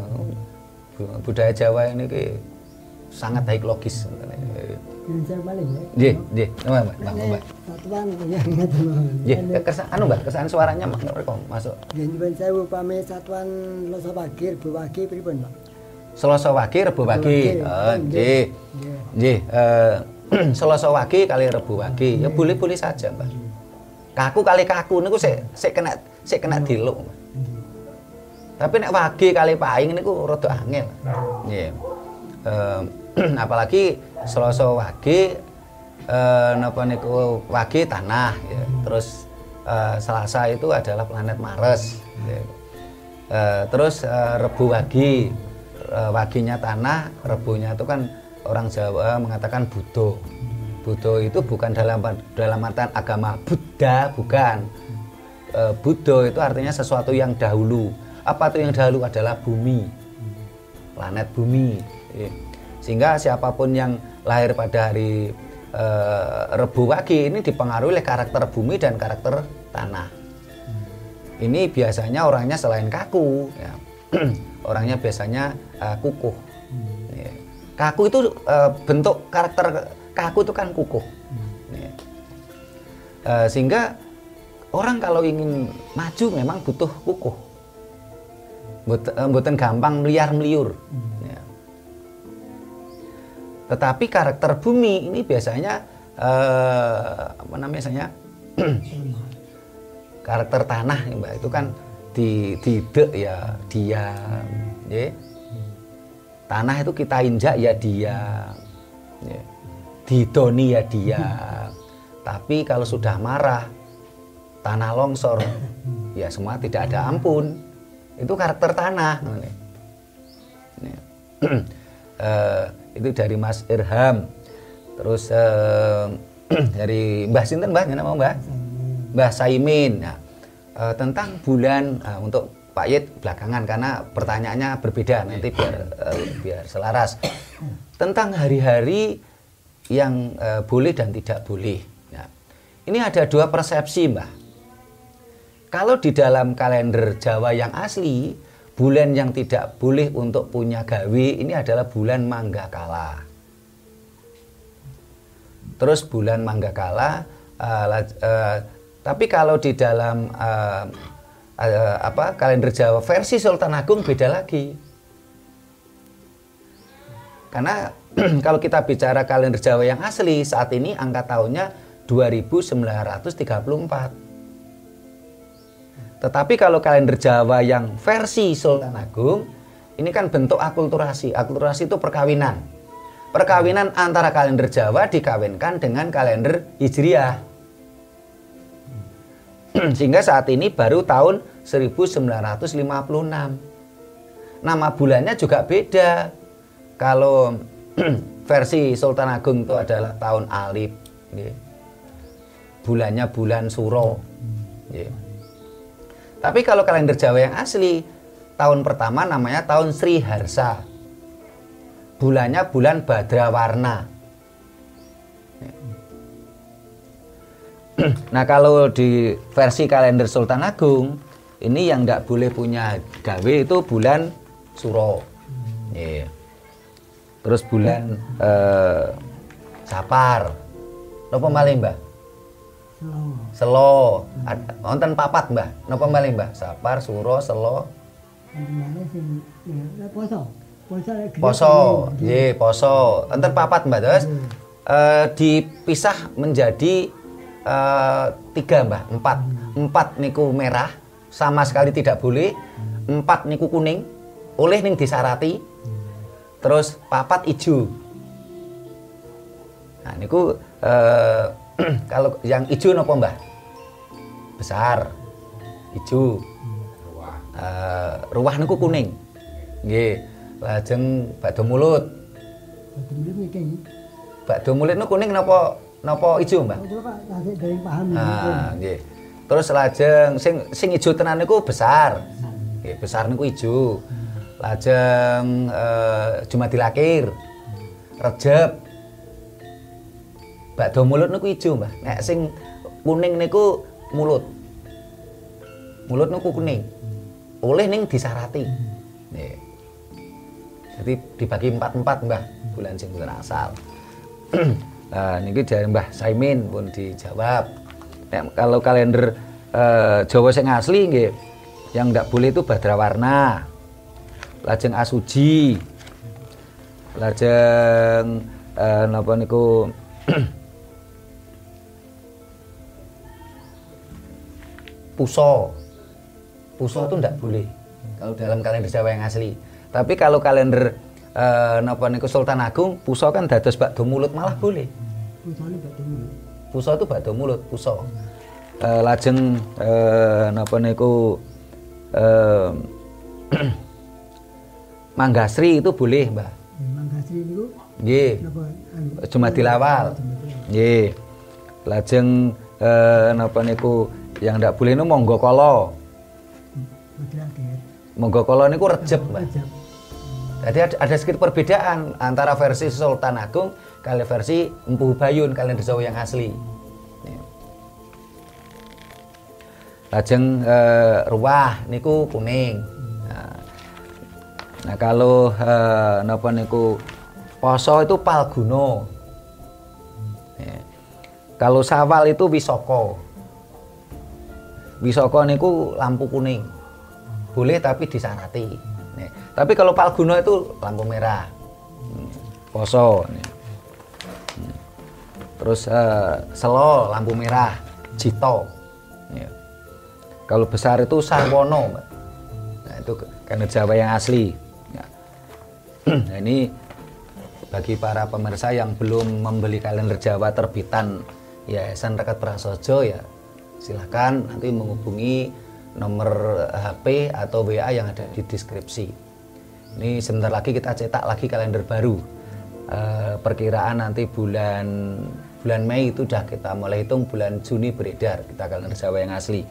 A: Budaya Jawa ini sangat baik logis.
H: Saya paling
A: ya. Nggih, Mbak.
H: Satuan yang ngaten.
A: Nggih, kesan suaranya masuk.
H: Nggih, nyuwun sewu pamit satuan Selasa Wage, Rebo Wage pripun, Pak?
A: Selasa Wage, Rebo Wage. Nggih. Nggih, Selasa Wage kali Rebo Wage. Ya boleh-boleh saja, Mbak. Kaku kali kaku niku sik kena diluk. Tapi nek wage kali paing niku rada angel. Nggih. Apalagi Selasa wage napa niku wage tanah ya. Terus Selasa itu adalah planet Mars. Ya. Terus Rebu wage. Waginya tanah, Rebunya itu kan orang Jawa mengatakan Buddha. Buddha itu bukan dalam artian agama Buddha, bukan. Buddha itu artinya sesuatu yang dahulu. Apa itu yang dahulu? Adalah bumi, planet bumi. Sehingga siapapun yang lahir pada hari Rebu Wage ini dipengaruhi oleh karakter bumi dan karakter tanah. Ini biasanya orangnya selain kaku, ya, orangnya biasanya kukuh. Kaku itu bentuk karakter kaku itu kan kukuh. Sehingga orang kalau ingin maju memang butuh kukuh. Mboten gampang meliar-meliur. Ya. Tetapi karakter bumi ini biasanya apa namanya karakter tanah ya, Mbak, itu kan didek ya diam, ya. Tanah itu kita injak ya diam, ya. Didoni ya diam. Tapi kalau sudah marah, tanah longsor, ya semua tidak ada ampun. Itu karakter tanah. Itu dari Mas Irham. Terus dari Mbah Sinten, Mbah, nama Mbah? Mbah Saimin. Nah, tentang bulan untuk Pak Yit belakangan karena pertanyaannya berbeda nanti biar selaras. Tentang hari-hari yang boleh dan tidak boleh. Nah, ini ada dua persepsi, Mbah. Kalau di dalam kalender Jawa yang asli, bulan yang tidak boleh untuk punya gawe ini adalah bulan Manggakala. Terus bulan Manggakala, tapi kalau di dalam kalender Jawa versi Sultan Agung beda lagi. Karena kalau kita bicara kalender Jawa yang asli saat ini angka tahunnya 2934. Tetapi kalau kalender Jawa yang versi Sultan Agung, ini kan bentuk akulturasi. Akulturasi itu perkawinan. Perkawinan antara kalender Jawa dikawinkan dengan kalender Hijriah. Sehingga saat ini baru tahun 1956. Nama bulannya juga beda. Kalau versi Sultan Agung itu adalah tahun Alif. Bulannya bulan Suro. Tapi kalau kalender Jawa yang asli, tahun pertama namanya tahun Sri Harsa. Bulannya bulan Badrawarna. Nah, kalau di versi kalender Sultan Agung, ini yang tidak boleh punya gawe itu bulan Suro. Terus bulan Sapar. Napa malih, Mbah? Selo. Wonten papat, Mbah. Napa malih, Mbah? Sapar, Suro, Selo. Poso. Nggih, poso. Wonten papat, Mbah. Terus dipisah menjadi 3, Mbah. 4 niku merah, sama sekali tidak boleh. 4 niku kuning, oleh ning disarati. Terus papat ijo. Nah, niku kalau yang ijo napa, Mbah? Besar. Ijo. Ruwah niku kuning. Nggih. Lajeng bakdo mulut. Bakdo mulut niku kuning napa ijo, Mbah? Nah, nggih. Terus lajeng sing ijo tenan niku besar. Nggih, besar niku ijo. Lajeng Jumadil Akhir. Rejab. Bakdo mulut niku ijo, Mbah. Nek sing kuning niku mulut. Mulut niku kuning. Oleh ning disarati. Nggih. Jadi dibagi 4, Mbah, bulan sing berasal. Nah, niki dari Mbah Saimin pun dijawab. Nek kalau kalender Jawa sing asli nggih, yang ndak boleh itu Badrawarna. Lajeng Asuji. Lajeng napa niku Puso. Puso itu ndak boleh. kalau dalam kalender Jawa yang asli. Tapi kalau kalender napa niku Sultan Agung, puso kan dados bakdo mulut malah boleh. Puso itu bakdo mulut, puso. Lajeng napa niku Manggasri itu boleh, Mbak.
H: Manggasri niku
A: nggih. Jumadil Awal. Nggih. Lajeng napa niku yang ndak boleh niku Monggokala. Monggokala niku Rejeb, Mbak. Jadi ada sedikit perbedaan antara versi Sultan Agung kali versi Empu Bayun kalender Jawa yang asli. Lajeng Ruwah niku kuning. Nah kalau napa niku Poso itu Palguna. Kalau Sawal itu Wisoko. Wisoko niku lampu kuning. Boleh tapi disarati. Tapi kalau Palguna itu lampu merah. Poso. Terus Selo lampu merah. Jito. Kalau besar itu Sarwono. Nah itu kalender Jawa yang asli. Nah ini bagi para pemirsa yang belum membeli kalender Jawa terbitan Yayasan Rekat Prasojo ya silahkan nanti menghubungi nomor HP atau WA yang ada di deskripsi. Ini sebentar lagi kita cetak lagi kalender baru. Perkiraan nanti bulan Mei itu sudah kita mulai hitung, bulan Juni beredar kita kalender Jawa yang asli.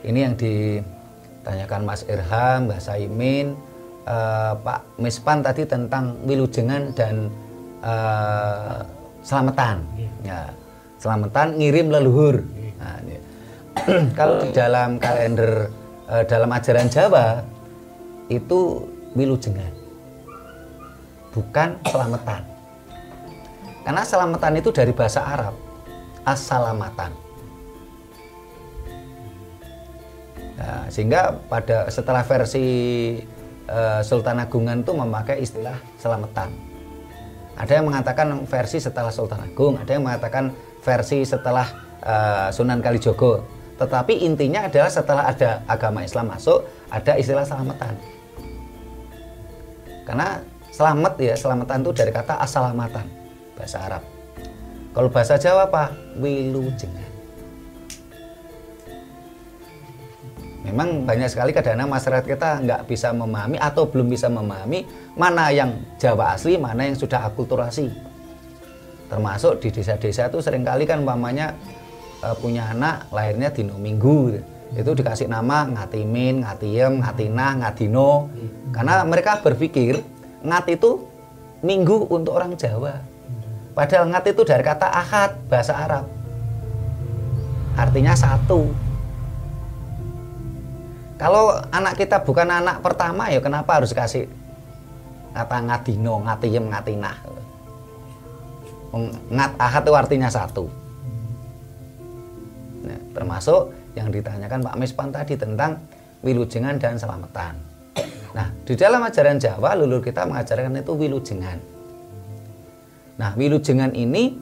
A: Ini yang ditanyakan Mas Irham, Mbak Saimin, Pak Mispan tadi tentang wilujengan dan selamatan. Ya, selamatan ngirim leluhur. Nah, kalau di dalam kalender dalam ajaran Jawa itu wilujengan, bukan selamatan. Karena selamatan itu dari bahasa Arab, as-salamatan. Nah, sehingga setelah versi Sultan Agungan itu memakai istilah selamatan. Ada yang mengatakan versi setelah Sultan Agung, ada yang mengatakan versi setelah Sunan Kalijogo. Tetapi intinya adalah setelah ada agama Islam masuk, ada istilah selamatan. Karena selamat ya, selamatan itu dari kata as-salamatan, bahasa Arab. Kalau bahasa Jawa apa? Wilujengan. Memang banyak sekali kadang-kadang masyarakat kita nggak bisa memahami atau belum bisa memahami mana yang Jawa asli, mana yang sudah akulturasi. Termasuk di desa-desa itu seringkali kan umpamanya punya anak lahirnya dino Minggu, itu dikasih nama Ngatimin, Ngatiem, Ngatinah, Ngadino. Karena mereka berpikir Ngat itu Minggu untuk orang Jawa. Padahal Ngat itu dari kata Ahad, bahasa Arab. Artinya satu. Kalau anak kita bukan anak pertama ya kenapa harus kasih kata Ngadino, Ngatiem, Ngatinah. Ngat Ahad itu artinya satu. Nah, termasuk yang ditanyakan Pak Mispan tadi tentang wilujengan dan selamatan. Nah, di dalam ajaran Jawa leluhur kita mengajarkan itu wilujengan. Nah, wilujengan ini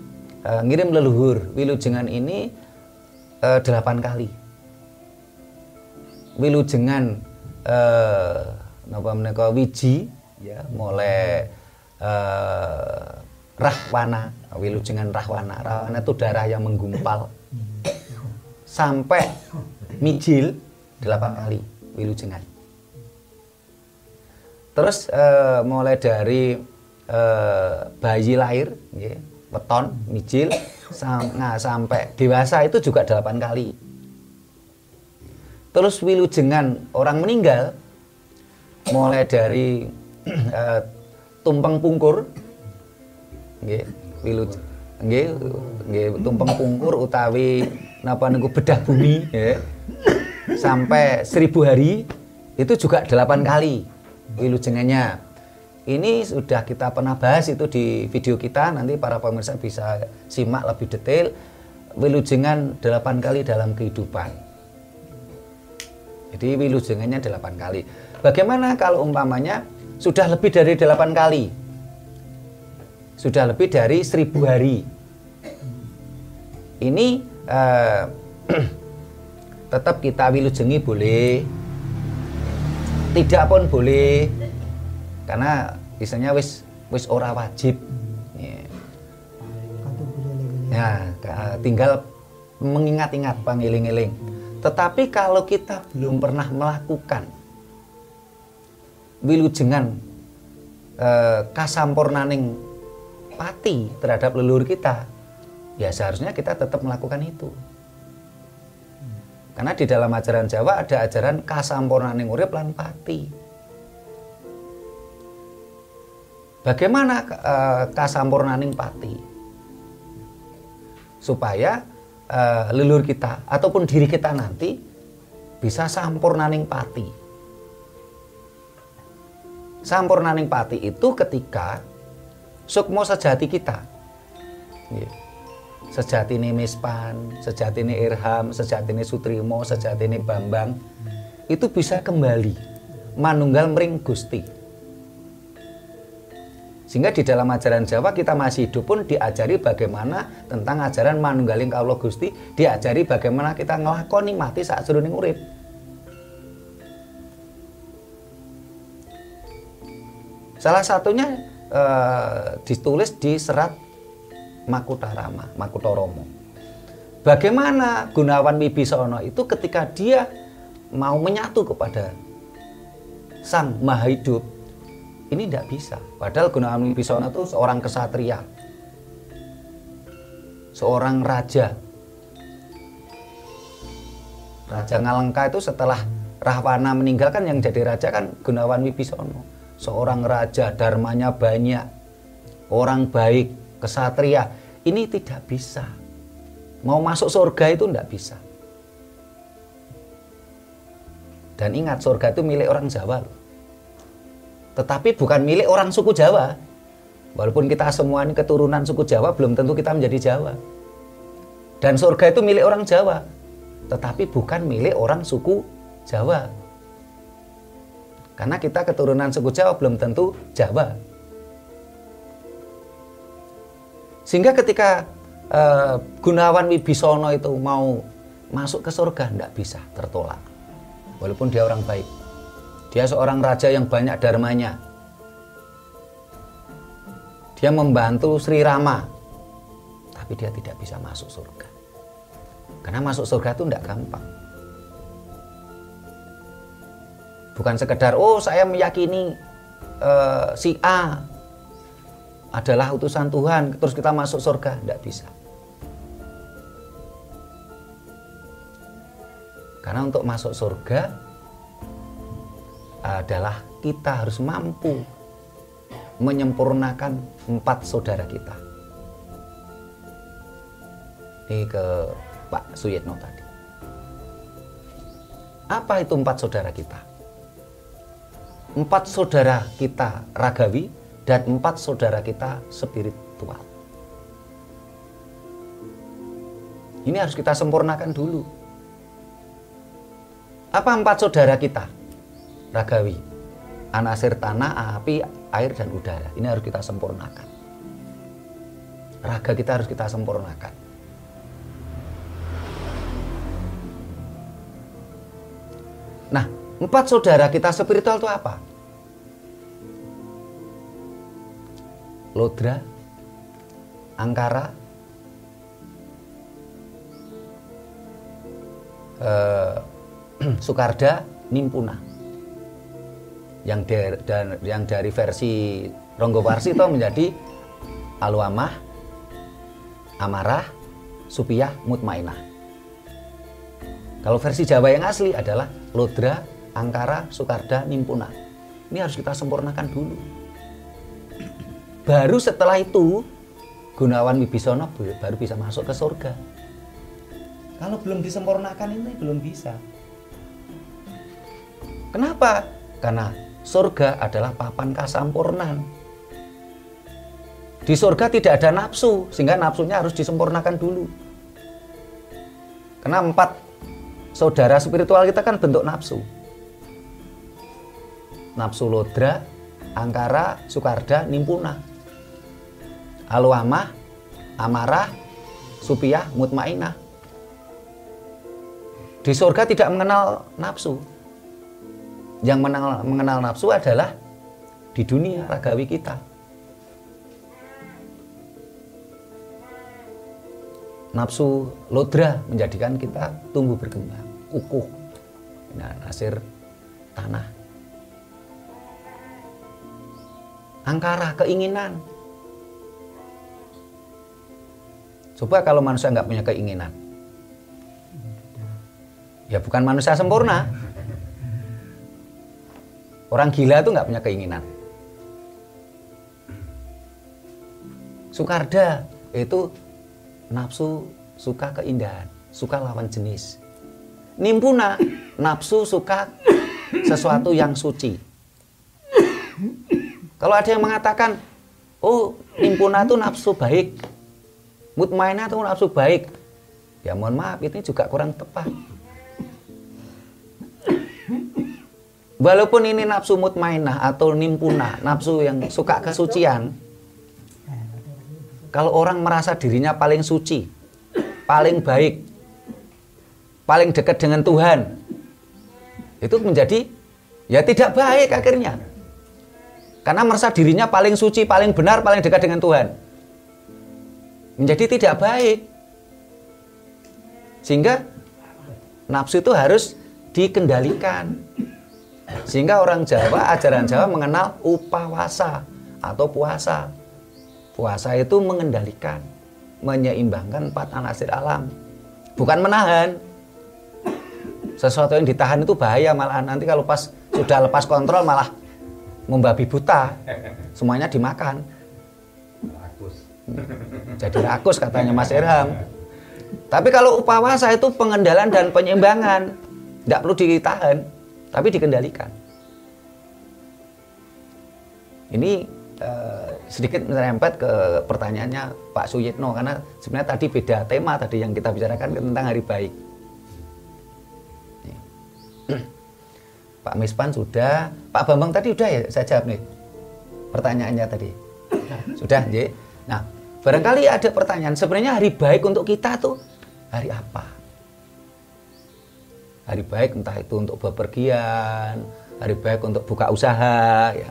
A: ngirim leluhur. Wilujengan ini 8 kali. Wilujengan napa menika wiji ya mulai rahwana, wilujengan rahwana. Rahwana itu darah yang menggumpal sampai mijil 8 kali wilujengan. Terus mulai dari bayi lahir ya, weton mijil sampai dewasa itu juga 8 kali. Terus wilujengan orang meninggal mulai dari tumpeng pungkur nggih tumpeng pungkur utawi napa niku bedah bumi ya, sampai 1000 hari itu juga 8 kali wilujengannya. Ini sudah kita pernah bahas itu di video kita, nanti para pemirsa bisa simak lebih detail. Wilujengan 8 kali dalam kehidupan. Jadi wilujengannya 8 kali. Bagaimana kalau umpamanya sudah lebih dari 8 kali? Sudah lebih dari 1000 hari. Ini tetap kita wilujengi boleh. tidak pun boleh, karena istilahnya wis ora wajib. Ya, tinggal mengingat-ingat, pangiling-iling. Tetapi kalau kita belum pernah melakukan wilujengan kasampurnaning pati terhadap leluhur kita, ya seharusnya kita tetap melakukan itu. Karena di dalam ajaran Jawa ada ajaran kasampurnaning urip lan pati. Bagaimana kasampurnaning pati? Supaya leluhur kita ataupun diri kita nanti bisa sampurnaning pati. Sampurnaning pati itu ketika sukmo sejati kita. Sejatine Mispan, sejatine Irham, sejatine Sutrimo, sejatine Bambang itu bisa kembali manunggal mring Gusti. Sehingga di dalam ajaran Jawa kita masih hidup pun diajari bagaimana tentang ajaran manunggaling kawula Gusti, diajari bagaimana kita nglakoni mati sakjroning urip. Salah satunya ditulis di serat Makutharama. Bagaimana Gunawan Wibisana itu ketika dia mau menyatu kepada Sang Maha Hidup, ini tidak bisa. Padahal Gunawan Wibisana itu seorang kesatria, seorang raja. Raja Ngalengka itu setelah Rahwana meninggal kan yang jadi raja kan Gunawan Wibisana. Seorang raja, dharmanya banyak, orang baik, kesatria. Ini tidak bisa. Mau masuk surga itu tidak bisa. Dan ingat, surga itu milik orang Jawa loh. Tetapi bukan milik orang suku Jawa. Walaupun kita semua ini keturunan suku Jawa, belum tentu kita menjadi Jawa. Dan surga itu milik orang Jawa, tetapi bukan milik orang suku Jawa. Karena kita keturunan suku Jawa belum tentu Jawa. Sehingga ketika Gunawan Wibisana itu mau masuk ke surga, tidak bisa, tertolak. Walaupun dia orang baik. Dia seorang raja yang banyak dharmanya. Dia membantu Sri Rama. Tapi dia tidak bisa masuk surga. Karena masuk surga itu tidak gampang. Bukan sekedar, oh saya meyakini si A adalah utusan Tuhan, terus kita masuk surga. Tidak bisa. Karena untuk masuk surga adalah kita harus mampu menyempurnakan 4 saudara kita. Ini ke Pak Suyitno tadi. Apa itu 4 saudara kita? 4 saudara kita ragawi dan 4 saudara kita spiritual. Ini harus kita sempurnakan dulu. Apa 4 saudara kita ragawi? Anasir tanah, api, air, dan udara. Ini harus kita sempurnakan. Raga kita harus kita sempurnakan. Nah, 4 saudara kita spiritual itu apa? Lodra, Angkara, Sukarda, Nimpuna. Yang dari versi Ronggowarsi itu menjadi Aluamah, Amarah, Supiyah, Mutmainah. Kalau versi Jawa yang asli adalah Lodra, Angkara, Sukarda, Nimpuna. Ini harus kita sempurnakan dulu. Baru setelah itu Gunawan Wibisana baru bisa masuk ke surga. Kalau belum disempurnakan ini belum bisa. Kenapa? Karena surga adalah papan kasampurnan. Di surga tidak ada nafsu, sehingga nafsunya harus disempurnakan dulu. Karena 4 saudara spiritual kita kan bentuk nafsu. Nafsu Lodra, Angkara, Sukarda, Nimpuna. Aluamah, Amarah, Supiyah, Mutmainah. Di surga tidak mengenal nafsu. Yang mengenal nafsu adalah di dunia ragawi kita. Nafsu lodra menjadikan kita tumbuh berkembang, kukuh, nasir tanah. Angkara, keinginan. Coba kalau manusia nggak punya keinginan, ya bukan manusia sempurna. Orang gila itu nggak punya keinginan. Sukarda itu nafsu suka keindahan, suka lawan jenis. Nimpuna, nafsu suka sesuatu yang suci. Kalau ada yang mengatakan, oh nimpuna itu nafsu baik, mutmainah itu nafsu baik, ya mohon maaf, ini juga kurang tepat. Walaupun ini nafsu mutmainah atau nimpuna, nafsu yang suka kesucian, kalau orang merasa dirinya paling suci, paling baik, paling dekat dengan Tuhan, itu menjadi ya tidak baik akhirnya. Karena merasa dirinya paling suci, paling benar, paling dekat dengan Tuhan, menjadi tidak baik. Sehingga nafsu itu harus dikendalikan. Sehingga orang Jawa, ajaran Jawa mengenal upawasa atau puasa. Puasa itu mengendalikan, menyeimbangkan 4 anasir alam, bukan menahan. Sesuatu yang ditahan itu bahaya, malah nanti kalau pas sudah lepas kontrol malah membabi buta, semuanya dimakan. Jadi rakus katanya Mas Irham. Tapi kalau upawasa itu pengendalian dan penyeimbangan, tidak perlu ditahan, tapi dikendalikan. Ini sedikit merempet ke pertanyaannya Pak Suyitno, karena sebenarnya tadi beda tema tadi yang kita bicarakan tentang hari baik. Pak Mispan sudah, Pak Bambang tadi udah ya saya jawab nih pertanyaannya tadi. Sudah, ya. Nah, barangkali ada pertanyaan, sebenarnya hari baik untuk kita tuh hari apa? Hari baik entah itu untuk bepergian, hari baik untuk buka usaha, ya.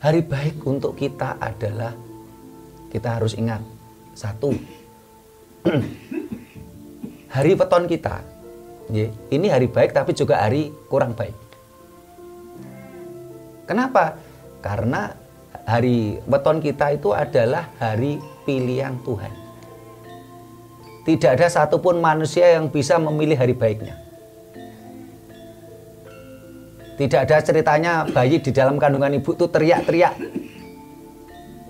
A: Hari baik untuk kita adalah, kita harus ingat, 1, hari weton kita. Ini hari baik tapi juga hari kurang baik. Kenapa? Karena hari weton kita itu adalah hari pilihan Tuhan. Tidak ada satupun manusia yang bisa memilih hari baiknya. Tidak ada ceritanya bayi di dalam kandungan ibu itu teriak-teriak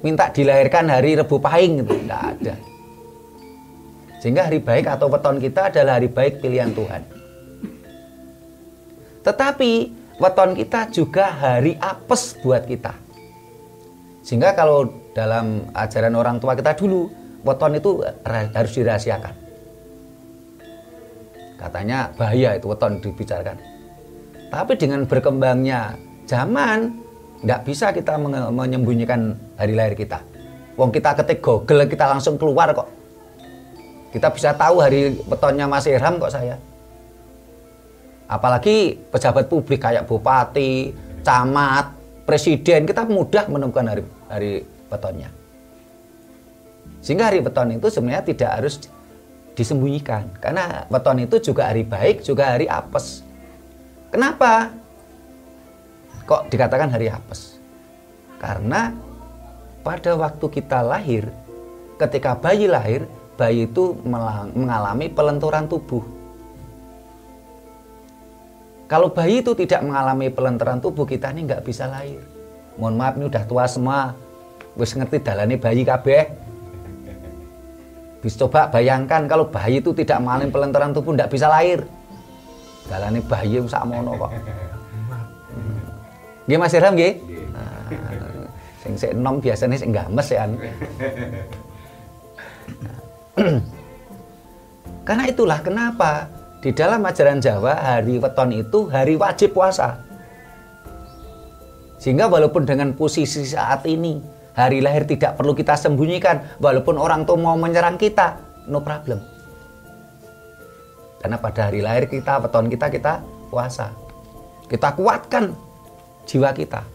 A: minta dilahirkan hari Rebu Pahing, gitu. Tidak ada. Sehingga hari baik atau weton kita adalah hari baik pilihan Tuhan. Tetapi weton kita juga hari apes buat kita. Sehingga kalau dalam ajaran orang tua kita dulu, weton itu harus dirahasiakan. Katanya bahaya itu weton dibicarakan. Tapi dengan berkembangnya zaman, tidak bisa kita menyembunyikan hari lahir kita. Wong kita ketik Google, kita langsung keluar kok. Kita bisa tahu hari wetonnya Mas Irham kok saya. Apalagi pejabat publik kayak bupati, camat, presiden, kita mudah menemukan hari wetonnya. Sehingga hari weton itu sebenarnya tidak harus disembunyikan. Karena weton itu juga hari baik, juga hari apes. Kenapa kok dikatakan hari apes? Karena pada waktu kita lahir, ketika bayi lahir, bayi itu mengalami pelenturan tubuh. Kalau bayi itu tidak mengalami pelenturan tubuh, kita ini nggak bisa lahir. Mohon maaf, ini udah tua semua, wis ngerti dalane bayi kabeh. Bisa coba bayangkan kalau bayi itu tidak mengalami pelenturan tubuh, nggak bisa lahir. Dalane bayi sakmono kok. Nggih Mas Irham nggih? Sing sik enom biasane sing games ya. Karena itulah kenapa di dalam ajaran Jawa hari weton itu hari wajib puasa. Sehingga walaupun dengan posisi saat ini hari lahir tidak perlu kita sembunyikan, walaupun orang tua mau menyerang kita, no problem. Karena pada hari lahir kita, weton kita puasa. Kita kuatkan jiwa kita.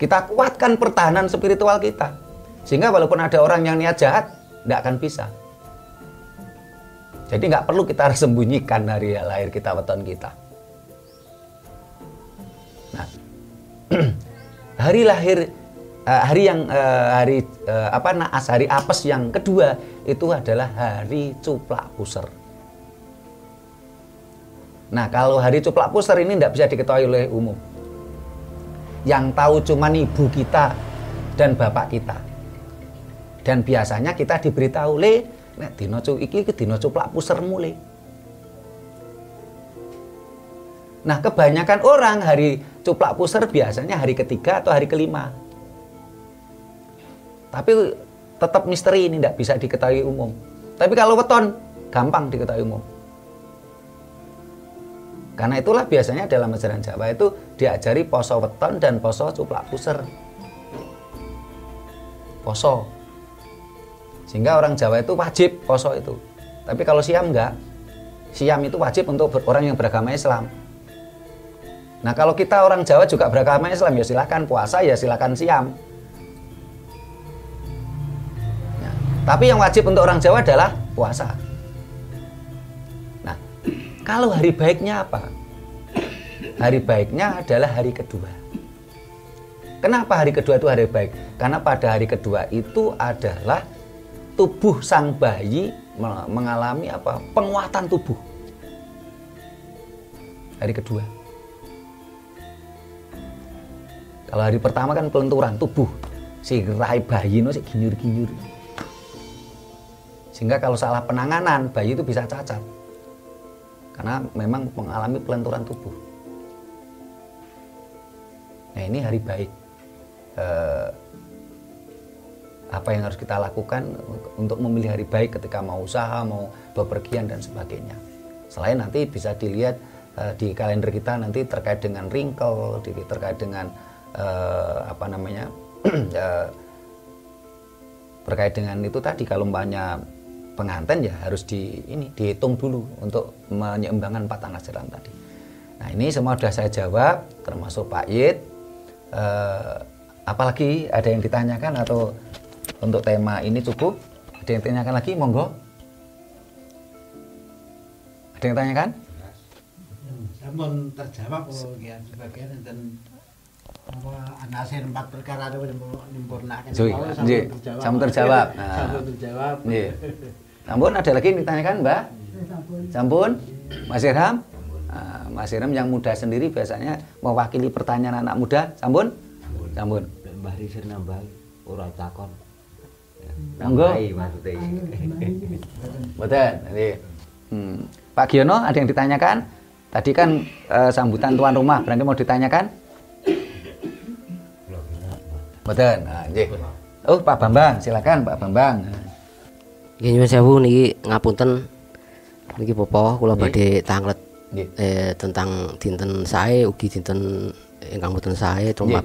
A: Kita kuatkan pertahanan spiritual kita. Sehingga walaupun ada orang yang niat jahat, tidak akan bisa. Jadi nggak perlu kita sembunyikan hari lahir kita, weton kita. Nah, hari lahir, naas, hari apes yang kedua itu adalah hari cuplak puser. Nah, kalau hari cuplak puser ini tidak bisa diketahui oleh umum. Yang tahu cuman ibu kita dan bapak kita. Dan biasanya kita diberitahu, nek dina iki dina cuplak pusermu le. Nah, kebanyakan orang hari cuplak puser biasanya hari ketiga atau hari kelima. Tapi tetap misteri, ini tidak bisa diketahui umum. Tapi kalau weton gampang diketahui umum. Karena itulah biasanya dalam ajaran Jawa itu diajari poso weton dan poso cuplak puser. Poso. Sehingga orang Jawa itu wajib poso itu. Tapi kalau siam enggak. Siam itu wajib untuk orang yang beragama Islam. Nah, kalau kita orang Jawa juga beragama Islam, ya silakan puasa, ya silakan siam. Nah, tapi yang wajib untuk orang Jawa adalah puasa. Nah, kalau hari baiknya apa? Hari baiknya adalah hari kedua. Kenapa hari kedua itu hari baik? Karena pada hari kedua itu adalah tubuh sang bayi mengalami apa? Penguatan tubuh. Hari kedua. Kalau hari pertama kan pelenturan tubuh. Si rai bayi no si ginyur-ginyur. Sehingga kalau salah penanganan bayi itu bisa cacat. Karena memang mengalami pelenturan tubuh. Nah, ini hari baik. Apa yang harus kita lakukan untuk memilih hari baik ketika mau usaha, mau bepergian dan sebagainya. Selain nanti bisa dilihat di kalender kita nanti terkait dengan wrinkle, terkait dengan terkait dengan itu tadi, kalau umpamanya pengantin ya harus dihitung dulu untuk menyeimbangkan 4 tanggal jalan tadi. Nah, ini semua sudah saya jawab, termasuk Pak Yit. Apalagi ada yang ditanyakan atau untuk tema ini cukup? Ada yang ditanyakan lagi? Monggo. Ada yang tanyakan?
D: Sampun terjawab ya sebagian enten anasir 4 perkara itu menyempurnakan.
A: Sampun terjawab.
D: Sampun terjawab.
A: Nggih. Sampun, ada lagi yang ditanyakan, Mbak? Sampun. Mas Irham? Mas Irham yang muda sendiri biasanya mewakili pertanyaan anak muda. Sampun? Sampun.
B: Mbah Risir nambah ora takon.
A: Monggo. Mboten. Pak Giono, ada yang ditanyakan? Tadi kan sambutan tuan rumah, berarti mau ditanyakan? Mboten. Nggih. Oh, Pak Bambang, silakan Pak Bambang.
C: Nggih nyuwun sewu niki ngapunten. Niki Bapak kula badhe tanglet tentang dinten sae ugi dinten ingkang boten sae tumrap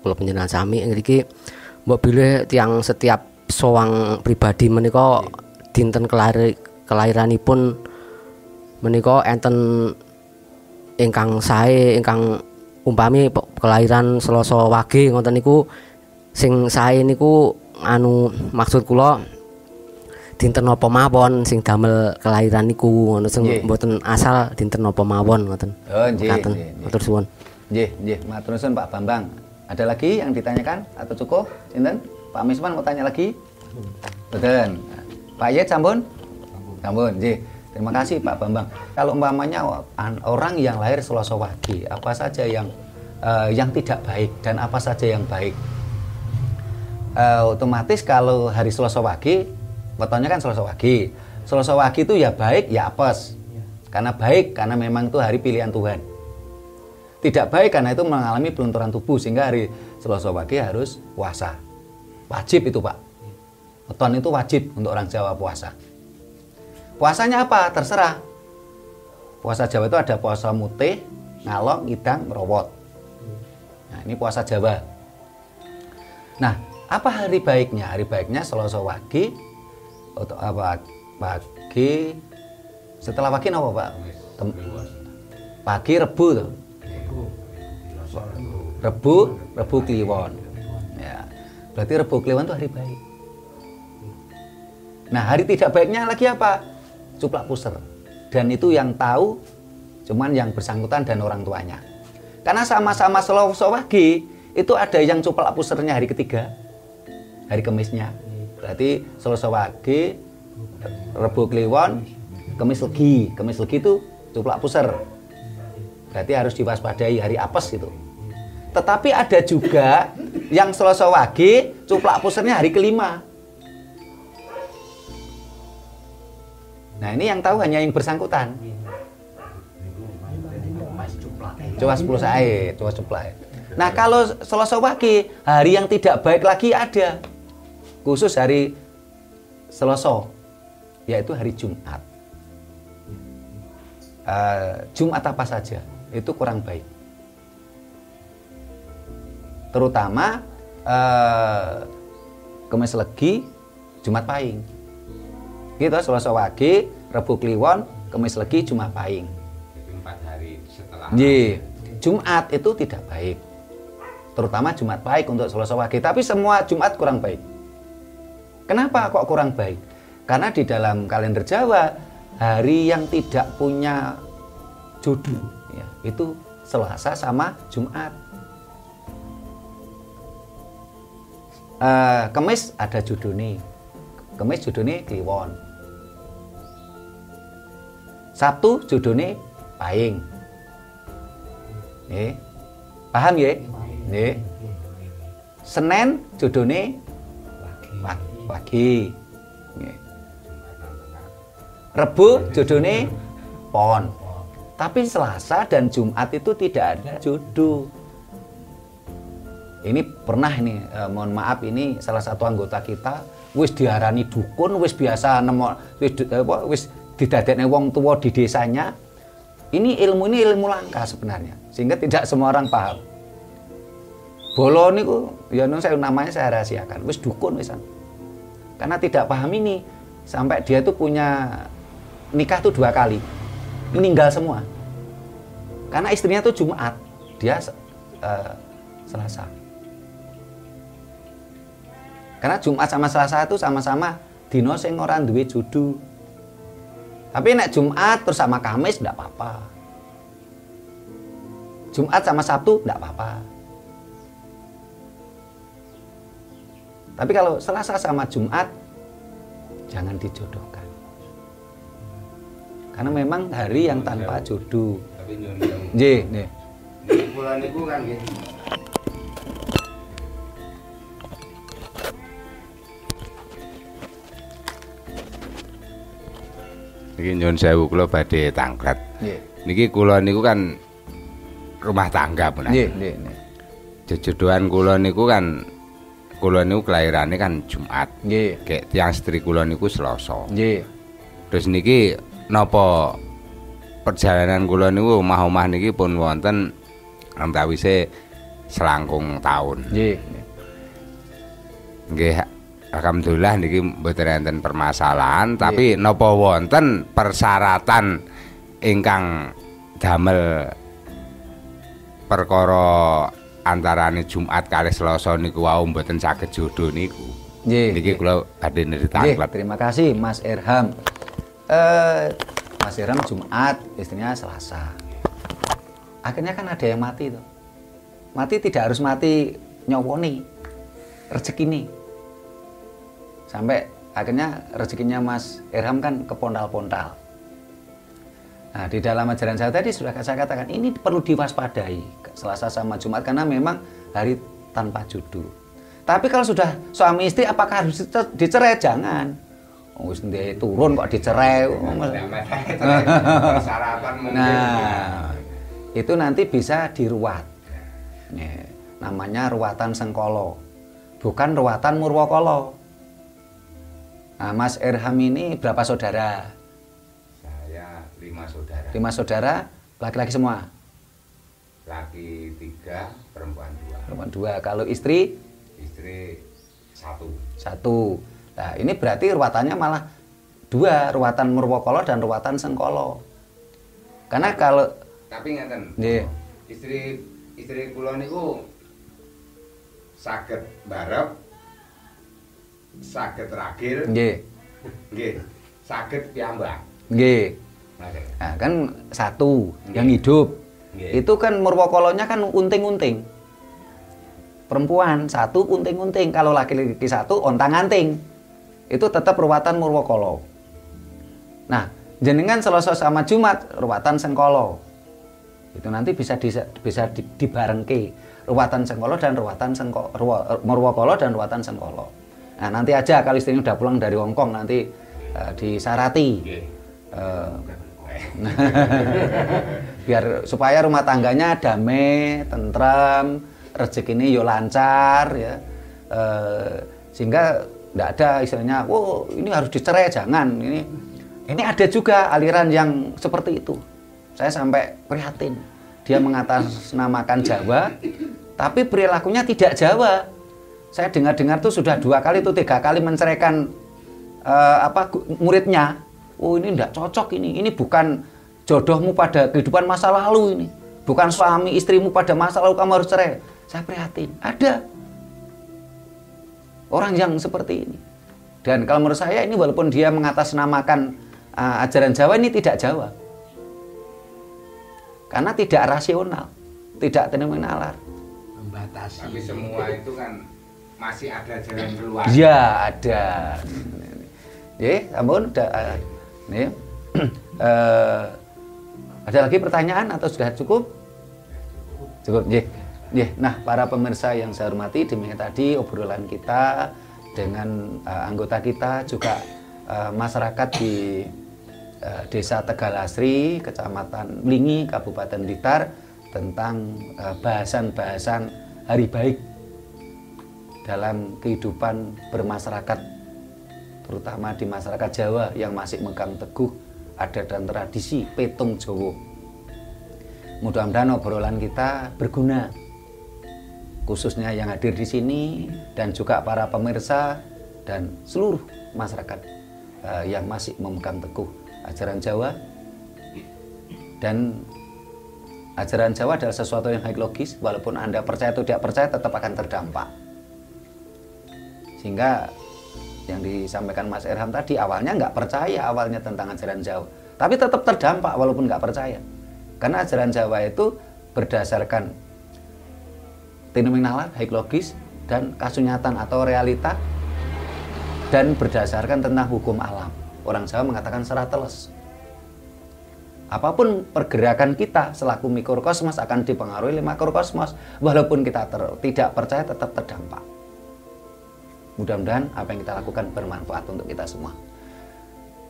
C: kula panjenengan sami ngriki mbok bilih tiyang setiap sowang pribadi menika dinten kelahiranipun menika enten ingkang sae, ingkang umpami kelahiran Selasa Wage ngoten niku sing sae niku maksud kula dinten napa mawon sing damel kelahiran niku ngono sing mboten asal dinten napa mawon ngoten.
A: Oh nggih.
C: Matur suwun.
A: Nggih, matur suwun Pak Bambang. Ada lagi yang ditanyakan atau cukup? Sinten? Pak Misman mau tanya lagi? Betul. Pak Yet sampun? Sampun, nggih. Terima kasih Pak Bambang. Kalau umpamanya orang yang lahir Selasa Wage, apa saja yang tidak baik dan apa saja yang baik? Otomatis kalau hari Selasa Wage, wetonnya kan Selasa Wage. Selasa Wage itu ya baik, ya apes. Karena baik, karena memang itu hari pilihan Tuhan. Tidak baik karena itu mengalami pelunturan tubuh, sehingga hari Selasa Wage harus puasa. Wajib itu Pak. Weton itu wajib untuk orang Jawa puasa. Puasanya apa? Terserah. Puasa Jawa itu ada puasa mutih, ngalok, ngidang, merowot. Nah, ini puasa Jawa. Nah, apa hari baiknya? Hari baiknya Selasa Wage atau apa? Wage setelah Wage apa Pak? Pagi Rebu tuh. Rebu Kliwon. Ya. Berarti Rebu Kliwon itu hari baik. Nah, hari tidak baiknya lagi apa? Cuplak Puser. Dan itu yang tahu cuman yang bersangkutan dan orang tuanya. Karena sama-sama Selasa Wage itu ada yang Cuplak Pusernya hari ketiga, hari Kemisnya. Berarti Selasa Wage, Rebu Kliwon, Kemis Legi. Kemis Legi itu Cuplak Puser. Berarti harus diwaspadai hari apes itu. Tetapi ada juga yang Selasa Wage, Cuplak Pusernya hari kelima. Nah, ini yang tahu hanya yang bersangkutan. Coba 10 sae, coba cuplak. Nah, kalau Selasa Wage, hari yang tidak baik lagi ada. Khusus hari Selasa, yaitu hari Jumat. Jumat apa saja, itu kurang baik. Terutama Kemis Legi, Jumat Pahing. Gitu, Selasa Wage, Rebu Kliwon, Kemis Legi, Jumat Pahing.
E: 4 hari setelah.
A: Jumat itu tidak baik. Terutama Jumat baik untuk Selasa Wage, tapi semua Jumat kurang baik. Kenapa kok kurang baik? Karena di dalam kalender Jawa, hari yang tidak punya jodoh ya, itu Selasa sama Jumat. Kemis ada jodoh nih. Kemis jodohnya Kliwon. Sabtu jodohnya Pahing. Paham ya? Senin jodohnya Wage. Rebu jodohnya Pon. Tapi Selasa dan Jumat itu tidak ada jodoh. Ini pernah nih, mohon maaf, ini salah satu anggota kita wis diarani dukun, wis biasa wis didadekne wong tua di desanya. Ini ilmu langka sebenarnya, sehingga tidak semua orang paham. Bolo niku ya namanya saya rahasiakan, wis dukun wisan. Karena tidak paham ini, sampai dia tuh punya nikah tuh 2 kali. Meninggal semua. Karena istrinya tuh Jumat, dia Selasa. Karena Jumat sama Selasa itu sama-sama dino sing ora duwe jodoh. Tapi nek Jumat terus sama Kamis enggak apa-apa. Jumat sama Sabtu enggak apa-apa. Tapi kalau Selasa sama Jumat jangan dijodohkan. Karena memang hari yang tanpa jodoh.
E: Tapi
A: nggih, nggih.
E: Niki kula niku kan nggih. Niki nyuwun sewu kula badhe tangklet.
A: Nggih.
E: Niki kula niku kan rumah tangga punan.
A: Nggih, nggih, nggih.
E: Jejodohan kula niku kan kula niku kelahirane kan Jumat.
A: Nggih.
E: Kayak tiyang setri kula niku Selasa.
A: Nggih.
E: Terus niki napa perjalanan kula niku omah-omah niki pun wonten antawise selangkung taun.
A: Nggih.
E: Nggih, alhamdulillah niki mboten enten permasalahan, tapi napa wonten persyaratan ingkang damel perkara antarane Jumat kalih Selasa niku wau mboten saged jodoh niku.
A: Nggih.
E: Niki kula badhe nritakaken.
A: Terima kasih Mas Irham. Mas Irham Jumat, istrinya Selasa. Akhirnya kan ada yang mati tuh. Mati tidak harus mati nyowoni, rezekine. Sampai akhirnya rezekinya Mas Irham kan kepontal-pontal. Nah, di dalam ajaran saya tadi sudah saya katakan ini perlu diwaspadai Selasa sama Jumat karena memang hari tanpa jodoh. Tapi kalau sudah suami istri apakah harus dicerai? Jangan. Wis ndek turun kok dicerai. Nah, itu nanti bisa diruat. Namanya ruatan Sengkolo. Bukan ruatan Murwokolo. Nah, Mas Irham ini berapa saudara?
E: Saya 5 saudara.
A: 5 saudara, laki-laki semua.
E: Laki 3, perempuan 2.
A: Perempuan 2. Kalau istri?
E: Istri 1.
A: 1. Nah, ini berarti ruatannya malah 2, ruatan Murwokolo dan ruatan Sengkolo. Karena kalau
E: tapi ngeten.
A: Nggih.
E: Istri istri kula niku saged barep, saged ragil.
A: Nggih.
E: Nggih. Saged piyambak.
A: Nggih. Nah, kan satu yang hidup. Itu kan murwakolonya kan unting-unting. Perempuan satu unting-unting, kalau laki-laki satu ontang-anting. Itu tetap ruwatan murwakolo. Nah, jenengan Selasa sama Jumat ruwatan sengkolo. Itu nanti bisa dibarengke ruwatan sengkolo dan ruwatan murwakolo dan ruwatan sengkolo. Nah, nanti aja kalau istrinya udah pulang dari Hongkong nanti disarati. Biar supaya rumah tangganya damai, tentram, rezekinya yo lancar ya. Sehingga tidak ada istilahnya, "Oh, ini harus dicerai." Jangan. Ini ada juga aliran yang seperti itu. Saya sampai prihatin. Dia mengatasnamakan Jawa, tapi perilakunya tidak Jawa. Saya dengar-dengar tuh sudah 2 kali tuh 3 kali menceraikan muridnya. Oh, ini tidak cocok ini. Ini bukan jodohmu pada kehidupan masa lalu ini. Bukan suami istrimu pada masa lalu kamu harus cerai. Saya prihatin. Ada orang yang seperti ini. Dan kalau menurut saya ini walaupun dia mengatasnamakan ajaran Jawa, ini tidak Jawa. Karena tidak rasional, tidak fenomenalar.
D: Membatasi.
E: Tapi semua itu kan masih ada jalan keluar.
A: Ya, ada. Ampun, ada lagi pertanyaan atau sudah cukup? Cukup, Nah, para pemirsa yang saya hormati, demikian tadi obrolan kita dengan anggota kita juga masyarakat di Desa Tegalasri, Kecamatan Mlingi, Kabupaten Blitar tentang bahasan-bahasan hari baik dalam kehidupan bermasyarakat, terutama di masyarakat Jawa yang masih megang teguh adat dan tradisi Petung Jawa. Mudah-mudahan obrolan kita berguna, khususnya yang hadir di sini dan juga para pemirsa dan seluruh masyarakat yang masih memegang teguh ajaran Jawa. Dan ajaran Jawa adalah sesuatu yang high logis, walaupun Anda percaya atau tidak percaya tetap akan terdampak. Sehingga yang disampaikan Mas Erham tadi, awalnya nggak percaya awalnya tentang ajaran Jawa, tapi tetap terdampak walaupun nggak percaya. Karena ajaran Jawa itu berdasarkan fenomenalar, high logis, dan kasunyatan atau realita, dan berdasarkan tentang hukum alam. Orang Jawa mengatakan secara teles. Apapun pergerakan kita selaku mikrokosmos akan dipengaruhi oleh makrokosmos. Walaupun kita tidak percaya tetap terdampak. Mudah-mudahan apa yang kita lakukan bermanfaat untuk kita semua.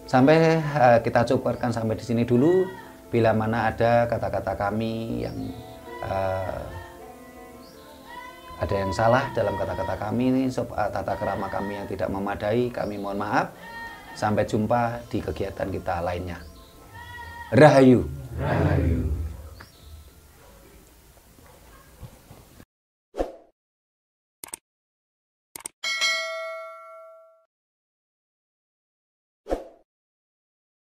A: Sampai kita cukupkan sampai di sini dulu. Bila mana ada kata-kata kami yang ada yang salah dalam kata-kata kami ini, tata kerama kami yang tidak memadai, kami mohon maaf. Sampai jumpa di kegiatan kita lainnya. Rahayu. Rahayu.